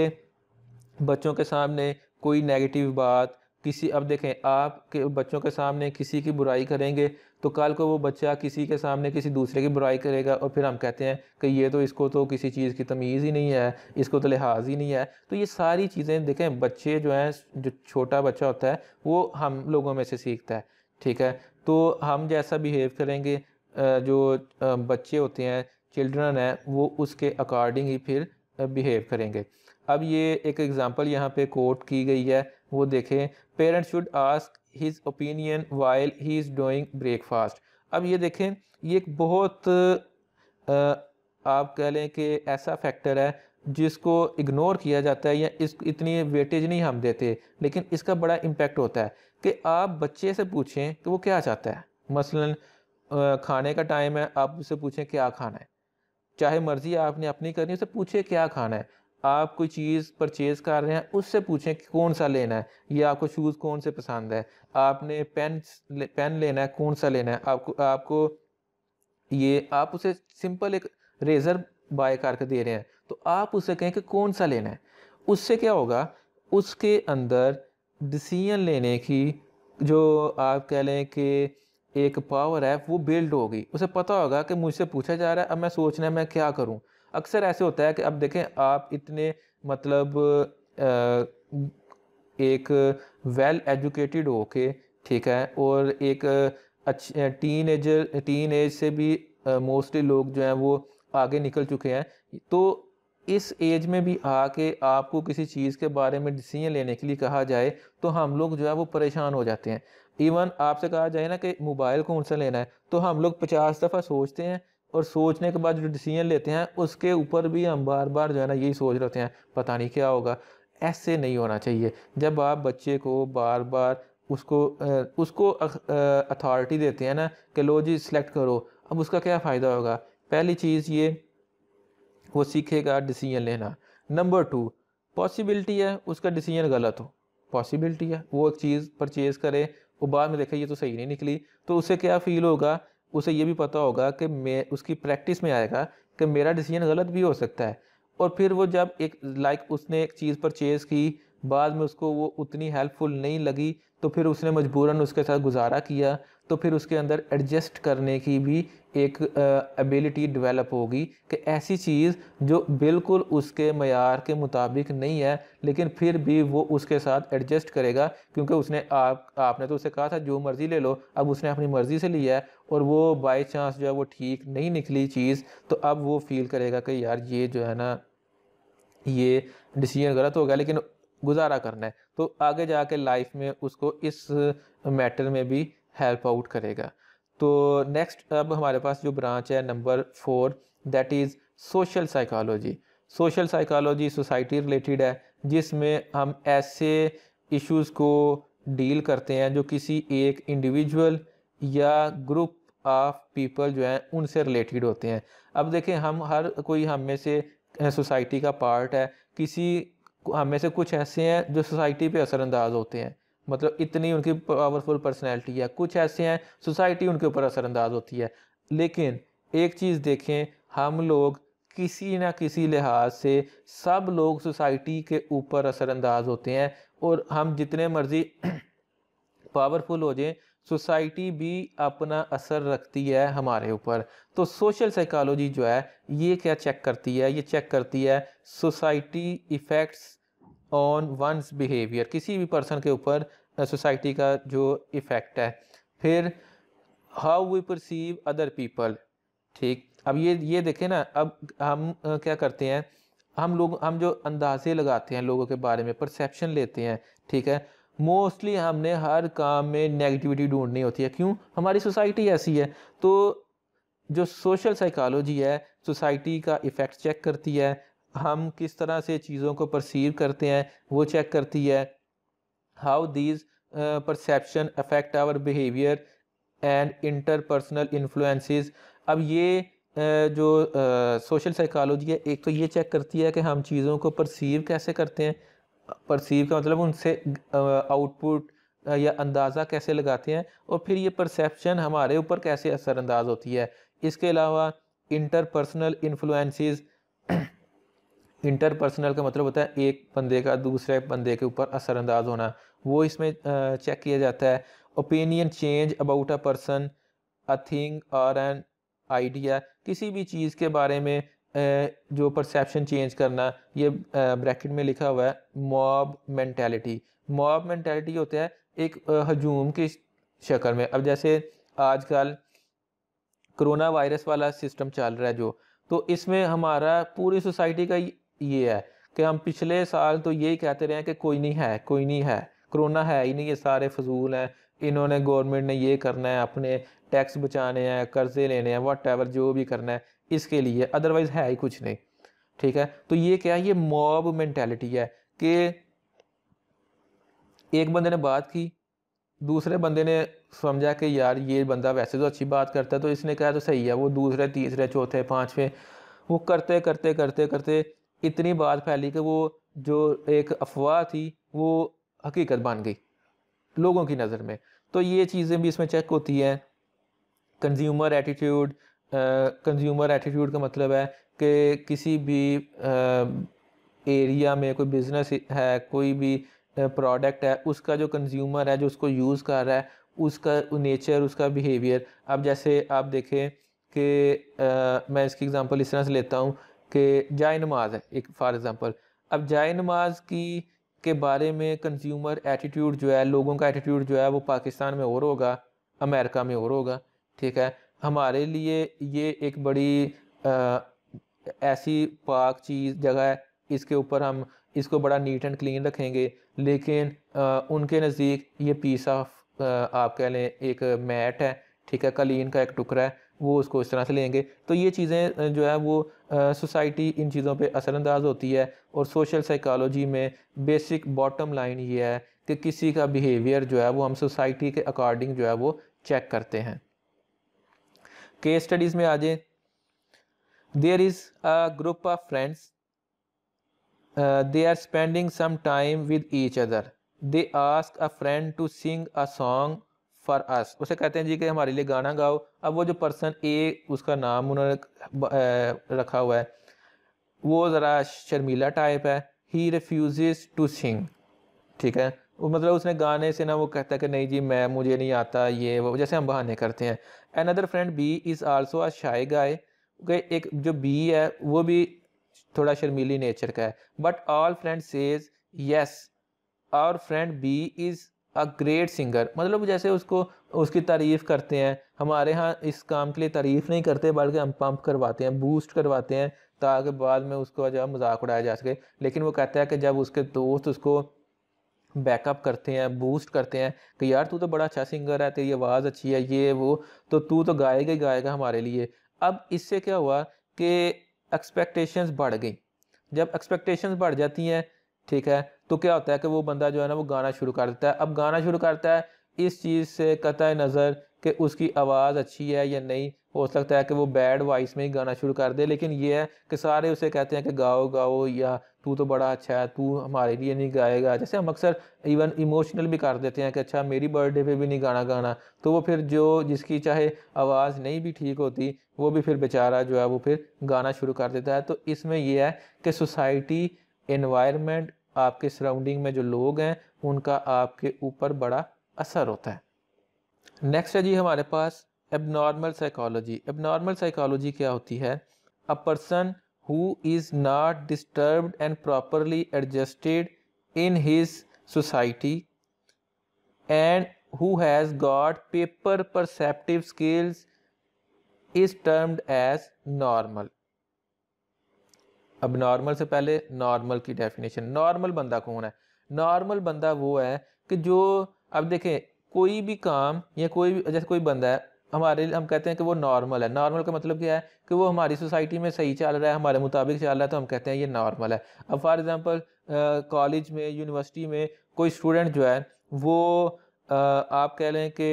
बच्चों के सामने कोई नेगेटिव बात किसी, अब देखें आप के बच्चों के सामने किसी की बुराई करेंगे तो कल को वो बच्चा किसी के सामने किसी दूसरे की बुराई करेगा, और फिर हम कहते हैं कि ये तो इसको तो किसी चीज़ की तमीज़ ही नहीं है, इसको तो लिहाज ही नहीं है। तो ये सारी चीज़ें देखें, बच्चे जो हैं, जो छोटा बच्चा होता है वो हम लोगों में से सीखता है, ठीक है। तो हम जैसा बिहेव करेंगे जो बच्चे होते हैं, चिल्ड्रन हैं, वो उसके अकॉर्डिंग ही फिर बिहेव करेंगे। अब ये एक एग्जांपल यहाँ पे कोट की गई है, वो देखें, parents should ask his opinion while he is doing breakfast. अब ये देखें, ये एक बहुत आप कह लें कि ऐसा फैक्टर है जिसको इग्नोर किया जाता है या इस इतनी वेटेज नहीं हम देते, लेकिन इसका बड़ा इम्पैक्ट होता है कि आप बच्चे से पूछें कि वो क्या चाहता है। मसलन खाने का टाइम है, आप उससे पूछें क्या खाना है, चाहे मर्जी आपने अपनी करनी है, उससे पूछे क्या खाना है। आप कोई चीज़ परचेज कर रहे हैं, उससे पूछें कि कौन सा लेना है, या आपको शूज़ कौन से पसंद है, आपने पेन लेना है, कौन सा लेना है, आपको आपको ये आप उसे सिंपल एक रेज़र बाय करके दे रहे हैं, तो आप उससे कहें कि कौन सा लेना है। उससे क्या होगा, उसके अंदर डिसीजन लेने की जो आप कह लें कि एक पावर है वो बिल्ड होगी। उसे पता होगा कि मुझसे पूछा जा रहा है, अब मैं सोचना है मैं क्या करूं। अक्सर ऐसे होता है कि अब देखें आप इतने मतलब एक वेल एजुकेटेड होके, ठीक है, और एक अच्छे टीन एज से भी मोस्टली लोग जो हैं वो आगे निकल चुके हैं, तो इस एज में भी आके आपको किसी चीज़ के बारे में डिसीजन लेने के लिए कहा जाए तो हम लोग जो है वो परेशान हो जाते हैं। इवन आपसे कहा जाए ना कि मोबाइल कौन सा लेना है, तो हम लोग 50 दफ़ा सोचते हैं, और सोचने के बाद जो डिसीजन लेते हैं उसके ऊपर भी हम बार बार जो है ना यही सोच रहे होते हैं, पता नहीं क्या होगा। ऐसे नहीं होना चाहिए। जब आप बच्चे को बार बार उसको अथॉरिटी देते हैं ना कि लो जी सिलेक्ट करो, अब उसका क्या फ़ायदा होगा। पहली चीज़ ये, वो सीखेगा डिसीजन लेना। नंबर 2, पॉसिबिलिटी है उसका डिसीजन गलत हो, पॉसिबिलिटी है वो एक चीज़ परचेज करे, वो बाद में देखे ये तो सही नहीं निकली, तो उसे क्या फ़ील होगा, उसे ये भी पता होगा कि मैं उसकी प्रैक्टिस में आएगा कि मेरा डिसीजन गलत भी हो सकता है। और फिर वो जब एक उसने एक चीज़ परचेज़ की, बाद में उसको वो उतनी हेल्पफुल नहीं लगी, तो फिर उसने मजबूरन उसके साथ गुजारा किया, तो फिर उसके अंदर एडजस्ट करने की भी एक एबिलिटी डेवलप होगी कि ऐसी चीज़ जो बिल्कुल उसके मयार के मुताबिक नहीं है, लेकिन फिर भी वो उसके साथ एडजस्ट करेगा, क्योंकि उसने आपने तो उसे कहा था जो मर्ज़ी ले लो, अब उसने अपनी मर्ज़ी से लिया है, और वो बाय चांस जो है वो ठीक नहीं निकली चीज़, तो अब वो फ़ील करेगा कि यार ये जो है ना ये डिसीजन गलत हो गया, लेकिन गुजारा करना है, तो आगे जाके लाइफ में उसको इस मैटर में भी हेल्प आउट करेगा। तो नेक्स्ट अब हमारे पास जो ब्रांच है number 4, that is social psychology. Social psychology society related है, जिसमें हम ऐसे इश्यूज़ को डील करते हैं जो किसी एक इंडिविजुअल या ग्रुप ऑफ पीपल जो हैं उनसे रिलेटेड होते हैं। अब देखें, हम हर कोई हम में से सोसाइटी का पार्ट है, किसी हम में से कुछ ऐसे हैं जो सोसाइटी पे असरअंदाज होते हैं, मतलब इतनी उनकी पावरफुल पर्सनैलिटी है। कुछ ऐसे हैं सोसाइटी उनके ऊपर असरअंदाज होती है। लेकिन एक चीज़ देखें, हम लोग किसी ना किसी लिहाज से सब लोग सोसाइटी के ऊपर असरअंदाज होते हैं, और हम जितने मर्जी पावरफुल हो जाए, सोसाइटी भी अपना असर रखती है हमारे ऊपर। तो सोशल साइकोलॉजी जो है ये क्या चेक करती है, ये चेक करती है society effects on one's behaviour, किसी भी पर्सन के ऊपर सोसाइटी का जो इफ़ेक्ट है। फिर how we perceive other people, ठीक। अब ये देखें ना, अब हम क्या करते हैं, हम जो अंदाजे लगाते हैं लोगों के बारे में, परसेप्शन लेते हैं, ठीक है। मोस्टली हमने हर काम में नेगेटिविटी ढूंढनी होती है, क्यों, हमारी सोसाइटी ऐसी है। तो जो सोशल साइकोलॉजी है सोसाइटी का इफ़ेक्ट चेक करती है, हम किस तरह से चीज़ों को परसीव करते हैं वो चेक करती है। How these perception affect our behaviour and interpersonal influences. अब ये जो सोशल साइकोलॉजी है, एक तो ये चेक करती है कि हम चीज़ों को परसीव कैसे करते हैं, परसीव का मतलब उनसे आउटपुट या अंदाज़ा कैसे लगाते हैं, और फिर ये परसेप्शन हमारे ऊपर कैसे असरअंदाज होती है। इसके अलावा इंटरपर्सनल इन्फ्लुएंसेस, इंटरपर्सनल का मतलब होता है एक बंदे का दूसरे बंदे के ऊपर असरअंदाज होना, वो इसमें चेक किया जाता है। Opinion change about a person, a thing और एन आइडिया, किसी भी चीज़ के बारे में जो परसेप्शन चेंज करना, ये ब्रैकेट में लिखा हुआ है मॉब मेंटालिटी। मॉब मेंटालिटी होता है एक हजूम की शक्ल में। अब जैसे आजकल कोरोना वायरस वाला सिस्टम चल रहा है जो, तो इसमें हमारा पूरी सोसाइटी का ये है कि हम पिछले साल तो यही कहते रहे हैं कि कोई नहीं है, कोई नहीं है, कोरोना है ही नहीं, ये सारे फजूल हैं, इन्होंने गवर्नमेंट ने ये करना है, अपने टैक्स बचाने हैं, कर्जे लेने हैं, वट एवर जो भी करना है इसके लिए, अदरवाइज है ही कुछ नहीं, ठीक है। तो ये क्या है, ये मॉब मेंटेलिटी है कि एक बंदे ने बात की, दूसरे बंदे ने समझा कि यार ये बंदा वैसे तो अच्छी बात करता है, तो इसने कहा तो सही है, वो दूसरे तीसरे चौथे पांचवें वो करते करते करते करते इतनी बात फैली कि वो जो एक अफवाह थी वो हकीकत बन गई लोगों की नज़र में। तो ये चीज़ें भी इसमें चेक होती हैं। कंज्यूमर एटीट्यूड, कंज्यूमर एटीट्यूड का मतलब है कि किसी भी एरिया में कोई बिजनेस है, कोई भी प्रोडक्ट है, उसका जो कंज्यूमर है जो उसको यूज़ कर रहा है उसका नेचर, उसका बिहेवियर। अब जैसे आप देखें कि मैं इसकी एग्जांपल इस तरह से लेता हूँ कि जाए नमाज है एक फॉर एग्जांपल। अब जाए नमाज की के बारे में कंज्यूमर एटीट्यूड जो है, लोगों का एटीट्यूड जो है वो पाकिस्तान में और होगा, अमेरिका में और होगा, ठीक है। हमारे लिए ये एक बड़ी ऐसी पाक चीज़ जगह है, इसके ऊपर हम इसको बड़ा नीट एंड क्लीन रखेंगे, लेकिन उनके नज़दीक ये पीस ऑफ आप कह लें एक मैट है, ठीक है, कालीन का एक टुकड़ा है, वो उसको इस तरह से लेंगे। तो ये चीज़ें जो है वो सोसाइटी इन चीज़ों पे असरअंदाज होती है। और सोशल साइकोलॉजी में बेसिक बॉटम लाइन ये है कि किसी का बिहेवियर जो है वो हम सोसाइटी के अकॉर्डिंग जो है वो चेक करते हैं। केस स्टडीज़ में आ जाए। There is a group of friends, they are spending some time with each other, they ask a friend to sing a song for us। उसे कहते हैं जी कि हमारे लिए गाना गाओ। अब वो जो पर्सन ए, उसका नाम उन्होंने रखा हुआ है, वो ज़रा शर्मीला टाइप है, ही refuses to sing, ठीक है। वो मतलब उसने गाने से ना वो कहता है कि नहीं जी मैं मुझे नहीं आता, ये वो जैसे हम बहाने करते हैं। Another friend B is also a shy guy, एक जो बी है वो भी थोड़ा शर्मीली नेचर का है। But all friend says yes our friend B is a great singer, मतलब जैसे उसको उसकी तारीफ़ करते हैं। हमारे यहाँ इस काम के लिए तारीफ़ नहीं करते बल्कि हम पंप करवाते हैं, बूस्ट करवाते हैं, ताकि बाद में उसको जो मजाक उड़ाया जा सके। लेकिन वो कहता है कि जब उसके दोस्त उसको बैकअप करते हैं, बूस्ट करते हैं कि यार तू तो बड़ा अच्छा सिंगर है, तेरी आवाज़ अच्छी है, ये वो, तो तू तो गाएगा ही गाएगा हमारे लिए। अब इससे क्या हुआ कि एक्सपेक्टेशंस बढ़ गई। जब एक्सपेक्टेशंस बढ़ जाती हैं, ठीक है, तो क्या होता है कि वो बंदा जो है ना वो गाना शुरू कर देता है। अब गाना शुरू करता है इस चीज़ से कतई नज़र कि उसकी आवाज़ अच्छी है या नहीं, हो सकता है कि वो बैड वॉइस में ही गाना शुरू कर दे, लेकिन ये है कि सारे उसे कहते हैं कि गाओ गाओ, या तू तो बड़ा अच्छा है, तू हमारे लिए नहीं गाएगा। जैसे हम अक्सर इवन इमोशनल भी कर देते हैं कि अच्छा मेरी बर्थडे पे भी नहीं गाना गाना, तो वो फिर जो जिसकी चाहे आवाज़ नहीं भी ठीक होती वो भी फिर बेचारा जो है वो फिर गाना शुरू कर देता है। तो इसमें यह है कि सोसाइटी, एनवायरनमेंट, आपके सराउंडिंग में जो लोग हैं उनका आपके ऊपर बड़ा असर होता है। नेक्स्ट है जी हमारे पास एबनॉर्मल साइकोलॉजी। एबनॉर्मल साइकोलॉजी क्या होती है? A person who is not disturbed and properly adjusted in his society and who has got paper perceptive skills is termed as normal. अब नॉर्मल से पहले नॉर्मल की डेफिनेशन। नॉर्मल बंदा कौन है? नॉर्मल बंदा वो है कि जो, अब देखें, कोई भी काम या कोई भी, जैसे कोई बंदा है हमारे, हम कहते हैं कि वो नॉर्मल है। नॉर्मल का मतलब क्या है कि वो हमारी सोसाइटी में सही चल रहा है, हमारे मुताबिक चल रहा है, तो हम कहते हैं ये नॉर्मल है। अब फॉर एग्जांपल कॉलेज में, यूनिवर्सिटी में कोई स्टूडेंट जो है वो आप कह लें कि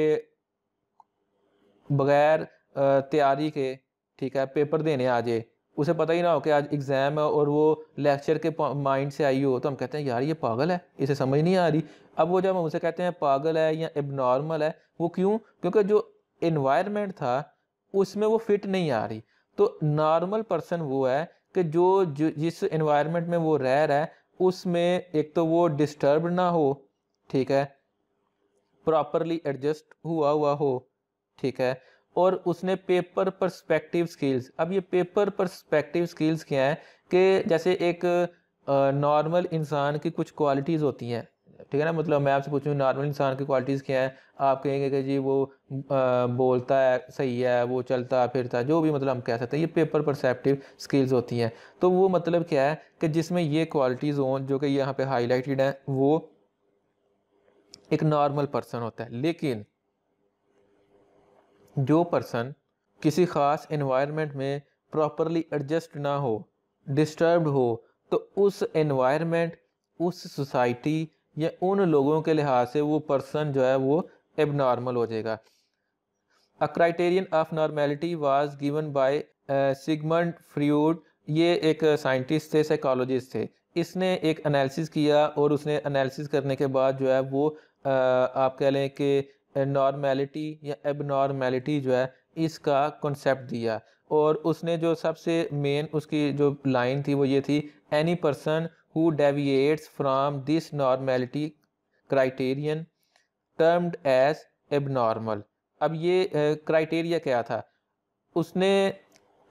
बगैर तैयारी के, ठीक है, पेपर देने आ जाए, उसे पता ही ना हो कि आज एग्ज़ाम है और वो लेक्चर के माइंड से आई हो, तो हम कहते हैं यार ये पागल है, इसे समझ नहीं आ रही। अब वो जब हम उसे कहते हैं पागल है या एबनॉर्मल है, वो क्यों? क्योंकि जो एनवायरनमेंट था उसमें वो फिट नहीं आ रही। तो नॉर्मल पर्सन वो है कि जो जिस एनवायरनमेंट में वो रह रहा है उसमें एक तो वो डिस्टर्ब ना हो, ठीक है, प्रॉपरली एडजस्ट हुआ हुआ हो, ठीक है, और उसने पेपर पर्सपेक्टिव स्किल्स। अब ये पेपर पर्सपेक्टिव स्किल्स क्या है कि जैसे एक नॉर्मल इंसान की कुछ क्वालिटीज़ होती हैं, ठीक है ना। मतलब मैं आपसे पूछूं नॉर्मल इंसान की क्वालिटीज़ क्या है, आप कहेंगे कि जी वो बोलता है सही है, वो चलता फिरता, जो भी मतलब हम कह सकते हैं, ये पेपर परसेप्टिव स्किल्स होती हैं। तो वो मतलब क्या है कि जिसमें ये क्वालिटीज़ हों जो कि यहाँ पे हाईलाइटेड हैं, वो एक नॉर्मल पर्सन होता है। लेकिन जो पर्सन किसी ख़ास एनवायरनमेंट में प्रॉपरली एडजस्ट ना हो, डिस्टर्ब्ड हो, तो उस एनवायरनमेंट, उस सोसाइटी या उन लोगों के लिहाज से वो पर्सन जो है वो एबनॉर्मल हो जाएगा। A criterion of normality was given by Sigmund Freud, ये एक साइंटिस्ट थे, साइकोलॉजिस्ट थे। इसने एक एनालिसिस किया और उसने एनालिसिस करने के बाद जो है वो आप कह लें कि नॉर्मेलिटी या एबनॉर्मेलिटी जो है इसका कॉन्सेप्ट दिया। और उसने जो सबसे मेन उसकी जो लाइन थी वो ये थी, any person who deviates from this normality criterion termed as abnormal. अब ये क्राइटेरिया क्या था, उसने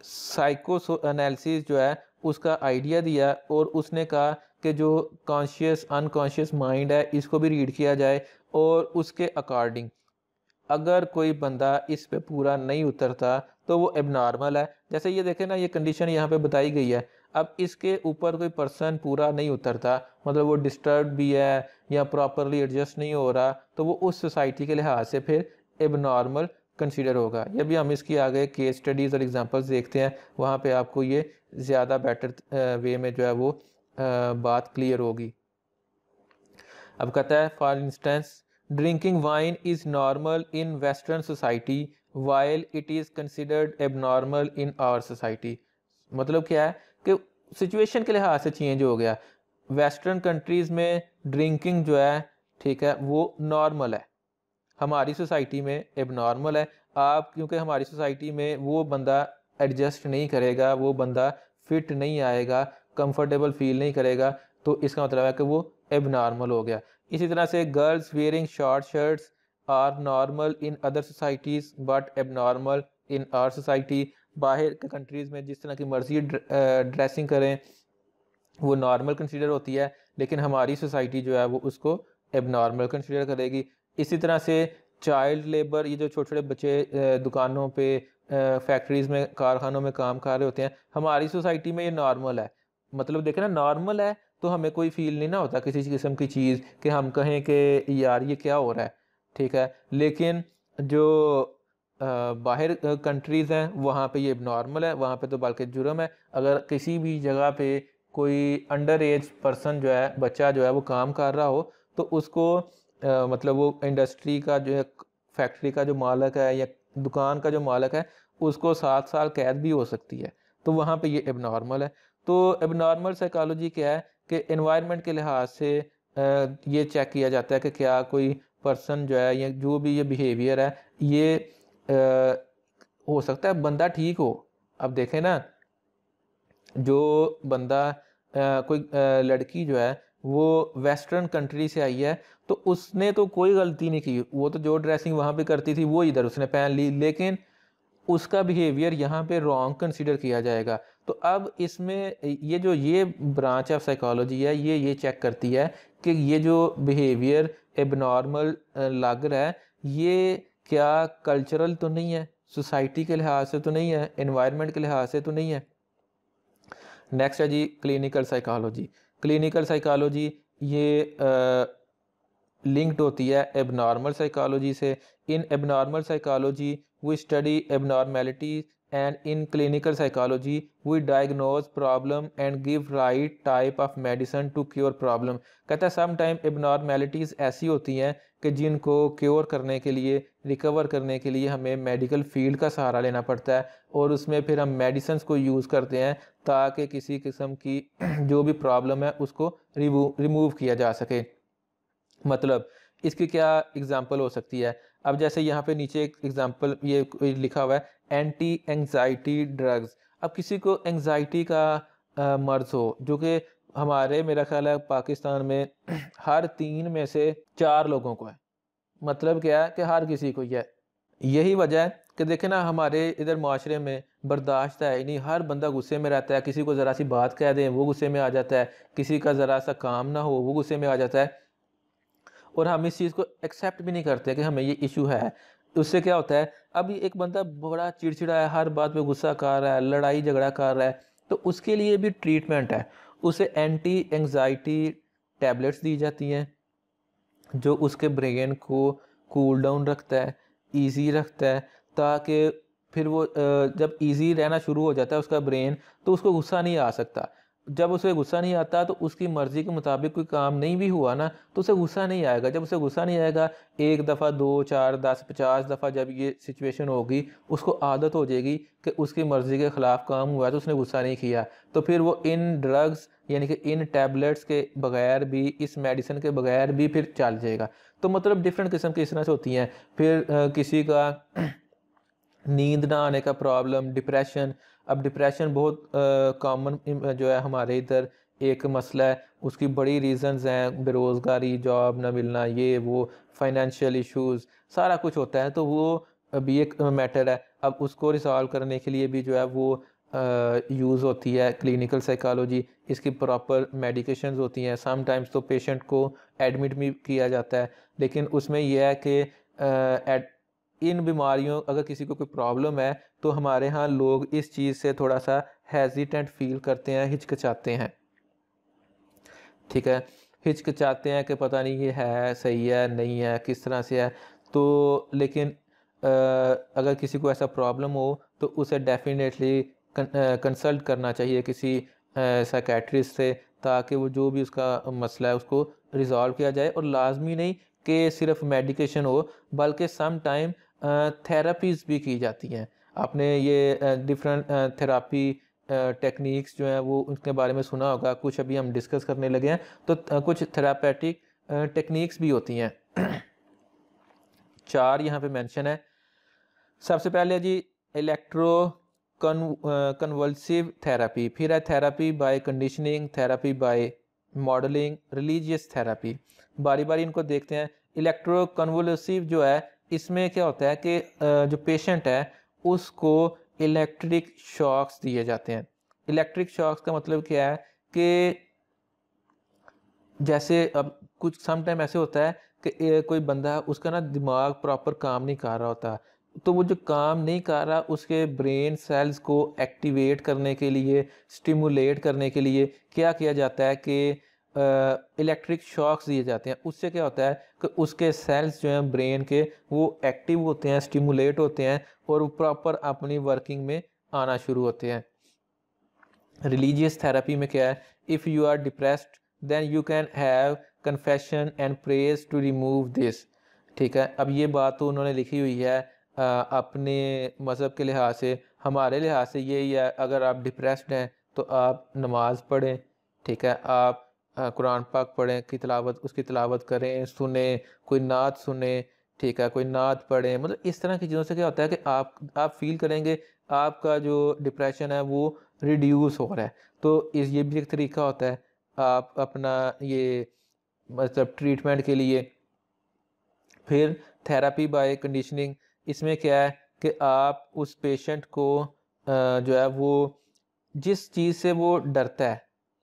साइको एनालिसिस जो है उसका आइडिया दिया और उसने कहा कि जो कॉन्शियस अनकॉन्शियस माइंड है इसको भी रीड किया जाए और उसके अकॉर्डिंग अगर कोई बंदा इस पे पूरा नहीं उतरता तो वो एबनॉर्मल है। जैसे ये देखें ना, ये कंडीशन यहाँ पे बताई गई है। अब इसके ऊपर कोई पर्सन पूरा नहीं उतरता, मतलब वो डिस्टर्ब भी है या प्रॉपरली एडजस्ट नहीं हो रहा, तो वो उस सोसाइटी के लिहाज से फिर एबनॉर्मल कंसीडर होगा। ये भी हम इसकी आगे केस स्टडीज़ और एग्जांपल्स देखते हैं, वहाँ पे आपको ये ज़्यादा बेटर वे में जो है वो बात क्लियर होगी। अब कहता है for instance drinking wine is normal in western society while it is considered abnormal in our society. मतलब क्या है कि सिचुएशन के लिहाज से चेंज हो गया। वेस्टर्न कंट्रीज़ में ड्रिंकिंग जो है, ठीक है, वो नॉर्मल है, हमारी सोसाइटी में एबनॉर्मल है। आप क्योंकि हमारी सोसाइटी में वो बंदा एडजस्ट नहीं करेगा, वो बंदा फिट नहीं आएगा, कंफर्टेबल फील नहीं करेगा, तो इसका मतलब है कि वो एबनॉर्मल हो गया। इसी तरह से girls wearing short shirts are normal in other societies but abnormal in our society. बाहर के कंट्रीज़ में जिस तरह की मर्जी ड्रेसिंग करें वो नॉर्मल कंसीडर होती है, लेकिन हमारी सोसाइटी जो है वो उसको एबनॉर्मल कंसीडर करेगी। इसी तरह से चाइल्ड लेबर, ये जो छोटे छोटे बच्चे दुकानों पे फैक्ट्रीज़ में कारखानों में काम कर रहे होते हैं, हमारी सोसाइटी में ये नॉर्मल है। मतलब देखें ना, नॉर्मल है तो हमें कोई फील नहीं ना होता किसी किस्म की चीज़ कि हम कहें कि यार ये क्या हो रहा है, ठीक है। लेकिन जो बाहर कंट्रीज़ हैं वहाँ पे ये नॉर्मल है, वहाँ पे तो बल्कि जुर्म है। अगर किसी भी जगह पे कोई अंडर एज पर्सन जो है, बच्चा जो है वो काम कर रहा हो, तो उसको मतलब वो इंडस्ट्री का जो है, फैक्ट्री का जो मालिक है या दुकान का जो मालिक है, उसको 7 साल कैद भी हो सकती है। तो वहाँ पे ये एबनॉर्मल है। तो एबनॉर्मल साइकोलॉजी क्या है कि एनवायरनमेंट के लिहाज से ये चेक किया जाता है कि क्या कोई पर्सन जो है या जो भी ये बिहेवियर है ये हो सकता है बंदा ठीक हो। अब देखें ना, जो बंदा कोई लड़की जो है वो वेस्टर्न कंट्री से आई है, तो उसने तो कोई गलती नहीं की, वो तो जो ड्रेसिंग वहाँ पे करती थी वो इधर उसने पहन ली, लेकिन उसका बिहेवियर यहाँ पे रॉन्ग कंसीडर किया जाएगा। तो अब इसमें ये ब्रांच ऑफ साइकोलॉजी है, ये चेक करती है कि ये जो बिहेवियर एबनॉर्मल लग रहा है, ये क्या कल्चरल तो नहीं है, सोसाइटी के लिहाज से तो नहीं है, एनवायरनमेंट के लिहाज से तो नहीं है। नेक्स्ट है जी क्लिनिकल साइकोलॉजी। क्लिनिकल साइकोलॉजी ये लिंक्ड होती है एबनॉर्मल साइकोलॉजी से। In abnormal psychology we study abnormality and in clinical psychology we diagnose problem and give right type of medicine to cure problem. कहता है सम टाइम एबनॉर्मेलिटीज़ ऐसी होती हैं कि जिनको क्योर करने के लिए, रिकवर करने के लिए हमें मेडिकल फील्ड का सहारा लेना पड़ता है, और उसमें फिर हम मेडिसिन को यूज़ करते हैं ताकि किसी किस्म की जो भी प्रॉब्लम है उसको रिमूव किया जा सके। मतलब इसकी क्या एग्जांपल हो सकती है? अब जैसे यहाँ पे नीचे एक एग्जांपल ये लिखा हुआ है, एंटी एंजाइटी ड्रग्स। अब किसी को एंजाइटी का मर्ज हो, जो कि हमारे मेरा ख्याल है पाकिस्तान में हर 3 में से 4 लोगों को है। मतलब क्या है कि हर किसी को ही है। यही वजह है कि देखें ना, हमारे इधर माशरे में बर्दाश्त है नहीं, हर बंदा गुस्से में रहता है। किसी को ज़रा सी बात कह दें वो गुस्से में आ जाता है, किसी का ज़रा सा काम ना हो वो गुस्से में आ जाता है, और हम इस चीज़ को एक्सेप्ट भी नहीं करते कि हमें ये इशू है। उससे क्या होता है, अब ये एक बंदा बड़ा चिड़चिड़ा है, हर बात पे गुस्सा कर रहा है, लड़ाई झगड़ा कर रहा है, तो उसके लिए भी ट्रीटमेंट है। उसे एंटी एंजाइटी टैबलेट्स दी जाती हैं जो उसके ब्रेन को कूल डाउन रखता है, इजी रखता है, ताकि फिर वो जब इजी रहना शुरू हो जाता है उसका ब्रेन, तो उसको गुस्सा नहीं आ सकता। जब उसे गुस्सा नहीं आता तो उसकी मर्ज़ी के मुताबिक कोई काम नहीं भी हुआ ना तो उसे गुस्सा नहीं आएगा। जब उसे गुस्सा नहीं आएगा, 1 दफ़ा, 2, 4, 10, 50 दफ़ा जब ये सिचुएशन होगी, उसको आदत हो जाएगी कि उसकी मर्ज़ी के ख़िलाफ़ काम हुआ है तो उसने गुस्सा नहीं किया। तो फिर वो इन ड्रग्स यानी कि इन टैबलेट्स के बगैर भी, इस मेडिसिन के बगैर भी फिर चल जाएगा। तो मतलब डिफरेंट किस्म की इस तरह से होती हैं। फिर किसी का नींद ना आने का प्रॉब्लम, डिप्रेशन। अब डिप्रेशन बहुत कॉमन जो है हमारे इधर एक मसला है। उसकी बड़ी रीज़न्स हैं, बेरोज़गारी, जॉब ना मिलना, ये वो, फाइनेंशियल इश्यूज़, सारा कुछ होता है। तो वो भी एक मैटर है। अब उसको रिज़ॉल्व करने के लिए भी जो है वो यूज़ होती है क्लिनिकल साइकोलॉजी। इसकी प्रॉपर मेडिकेशंस होती हैं। समटाइम्स तो पेशेंट को एडमिट भी किया जाता है। लेकिन उसमें यह है कि इन बीमारियों, अगर किसी को कोई प्रॉब्लम है तो हमारे यहाँ लोग इस चीज़ से थोड़ा सा हेजिटेंट फील करते हैं, हिचकिचाते हैं। ठीक है, हिचकिचाते हैं कि पता नहीं ये है सही है नहीं है, किस तरह से है। तो लेकिन अगर किसी को ऐसा प्रॉब्लम हो तो उसे डेफिनेटली कंसल्ट करना चाहिए किसी साइकेट्रिस्ट से, ताकि वो जो भी उसका मसला है उसको रिज़ॉल्व किया जाए। और लाजमी नहीं कि सिर्फ मेडिकेशन हो, बल्कि सम टाइम थेरेपीज़ भी की जाती हैं। आपने ये डिफरेंट थेरेपी टेक्निक्स जो हैं वो उनके बारे में सुना होगा। कुछ अभी हम डिस्कस करने लगे हैं। तो कुछ थेरापेटिक टेक्निक्स भी होती हैं। 4 यहाँ पे मेंशन है। सबसे पहले जी इलेक्ट्रो कन्वल्सिव थेरेपी, फिर है therapy by conditioning, therapy by modelling, religious therapy. बारी बारी इनको देखते हैं। इलेक्ट्रो कन्वल्सिव जो है, इसमें क्या होता है कि जो पेशेंट है उसको इलेक्ट्रिक शॉक्स दिए जाते हैं। इलेक्ट्रिक शॉक्स का मतलब क्या है कि जैसे अब कुछ सम टाइम ऐसे होता है कि कोई बंदा, उसका ना दिमाग प्रॉपर काम नहीं कर रहा होता। तो वो जो काम नहीं कर रहा, उसके ब्रेन सेल्स को एक्टिवेट करने के लिए, स्टिमुलेट करने के लिए क्या किया जाता है कि इलेक्ट्रिक शॉक्स दिए जाते हैं। उससे क्या होता है कि उसके सेल्स जो हैं ब्रेन के, वो एक्टिव होते हैं, स्टिमुलेट होते हैं और वो प्रॉपर अपनी वर्किंग में आना शुरू होते हैं। रिलीजियस थेरेपी में क्या है, if you are depressed then you can have confession and praise to remove this. ठीक है, अब ये बात तो उन्होंने लिखी हुई है अपने मज़हब के लिहाज से। हमारे लिहाज से यही है, अगर आप डिप्रेस्ड हैं तो आप नमाज़ पढ़ें। ठीक है, आप कुरान पाक पढ़ें, की तिलावत, उसकी तिलावत करें, सुने, कोई नात सुने। ठीक है, कोई नात पढ़ें। मतलब इस तरह की चीज़ों से क्या होता है कि आप फील करेंगे आपका जो डिप्रेशन है वो रिड्यूस हो रहा है। तो ये भी एक तरीका होता है आप अपना ये मतलब ट्रीटमेंट के लिए। फिर थेरेपी बाय कंडीशनिंग, इसमें क्या है कि आप उस पेशेंट को जो है वो जिस चीज़ से वो डरता है,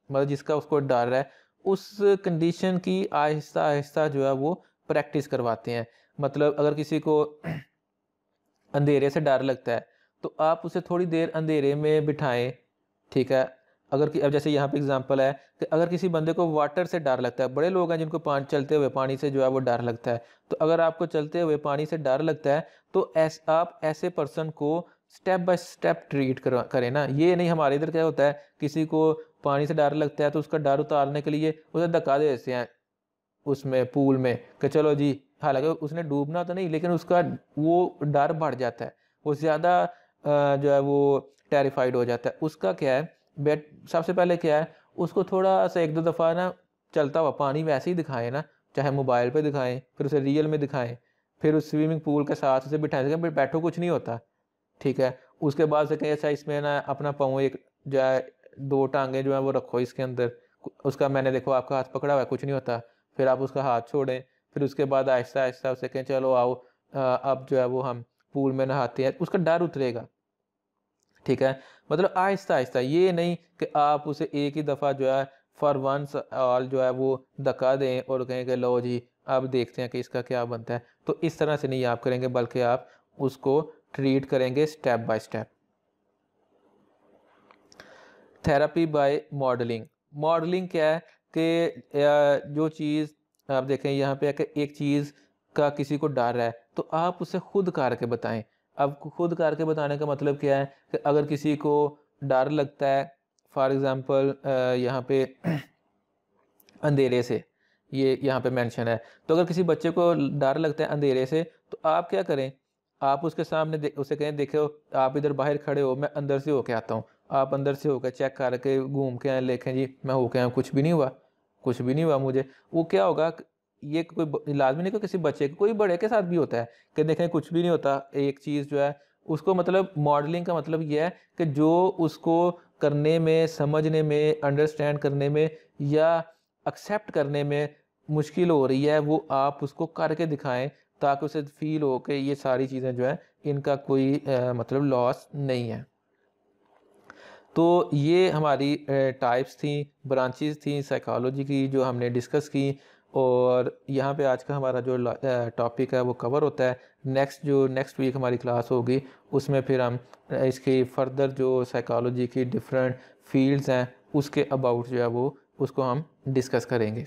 मतलब जिसका उसको डर है, उस कंडीशन की आहिस्ता आहिस्ता जो है वो प्रैक्टिस करवाते हैं। मतलब अगर किसी को अंधेरे से डर लगता है तो आप उसे थोड़ी देर अंधेरे में बिठाएं। ठीक है, अगर अब जैसे यहाँ पे एग्जांपल है कि अगर किसी बंदे को वाटर से डर लगता है, बड़े लोग हैं जिनको चलते हुए पानी से जो है वो डर लगता है। तो अगर आपको चलते हुए पानी से डर लगता है तो आप ऐसे पर्सन को स्टेप बाय स्टेप ट्रीट करें ना। ये नहीं, हमारे इधर क्या होता है, किसी को पानी से डर लगता है तो उसका डर उतारने के लिए उसे धक्का दे देते हैं उसमें, पूल में, कि चलो जी। हालांकि उसने डूबना तो नहीं, लेकिन उसका वो डर बढ़ जाता है, वो ज़्यादा जो है वो टेरिफाइड हो जाता है। उसका क्या है, बेट सबसे पहले क्या है, उसको थोड़ा सा 1-2 दफ़ा ना चलता हुआ पानी वैसे ही दिखाएं ना, चाहे मोबाइल पे दिखाएं, फिर उसे रियल में दिखाएं, फिर उस स्विमिंग पूल के साथ उसे बिठाएं, फिर बैठो कुछ नहीं होता। ठीक है, उसके बाद से कहीं अच्छा इसमें ना अपना पाँव एक जो है, 2 टांगे जो है वो रखो इसके अंदर। उसका मैंने देखो आपका हाथ पकड़ा हुआ है, कुछ नहीं होता। फिर आप उसका हाथ छोड़ें, फिर उसके बाद आहिस्ता आहिस्ता उसे कहें चलो आओ अब जो है वो हम पूल में नहाते हैं, उसका डर उतरेगा। ठीक है, मतलब आहिस्ता आहिस्ता, ये नहीं कि आप उसे एक ही दफ़ा जो है फॉर वंस ऑल जो है वो धक्का दें और कहें कि लो जी अब देखते हैं कि इसका क्या बनता है। तो इस तरह से नहीं आप करेंगे, बल्कि आप उसको ट्रीट करेंगे step by step. Therapy by modelling. Modelling क्या है कि जो चीज़ आप देखें यहाँ पे है कि एक चीज़ का किसी को डर है तो आप उसे खुद करके बताएं। अब खुद करके बताने का मतलब क्या है कि अगर किसी को डर लगता है, फॉर एग्ज़ाम्पल यहाँ पे अंधेरे से, ये यहाँ पे मेंशन है। तो अगर किसी बच्चे को डर लगता है अंधेरे से, तो आप क्या करें, आप उसके सामने उसे कहें देखो आप इधर बाहर खड़े हो, मैं अंदर से होके आता हूँ, आप अंदर से होकर चेक करके घूम के आए, देखें जी मैं होके आया, कुछ भी नहीं हुआ, कुछ भी नहीं हुआ मुझे। वो क्या होगा, ये कोई लाजमी नहीं कि किसी बच्चे को, कोई बड़े के साथ भी होता है कि देखें कुछ भी नहीं होता, एक चीज़ जो है उसको, मतलब मॉडलिंग का मतलब ये है कि जो उसको करने में, समझने में, अंडरस्टैंड करने में या एक्सेप्ट करने में मुश्किल हो रही है, वो आप उसको करके दिखाएं ताकि उसे फील हो कि ये सारी चीज़ें जो है इनका कोई मतलब लॉस नहीं है। तो ये हमारी टाइप्स थी, ब्रांचेस थी साइकोलॉजी की जो हमने डिस्कस की, और यहाँ पे आज का हमारा जो टॉपिक है वो कवर होता है। नेक्स्ट वीक हमारी क्लास होगी, उसमें फिर हम इसकी फर्दर जो साइकोलॉजी की डिफरेंट फील्ड्स हैं उसके अबाउट जो है वो उसको हम डिस्कस करेंगे।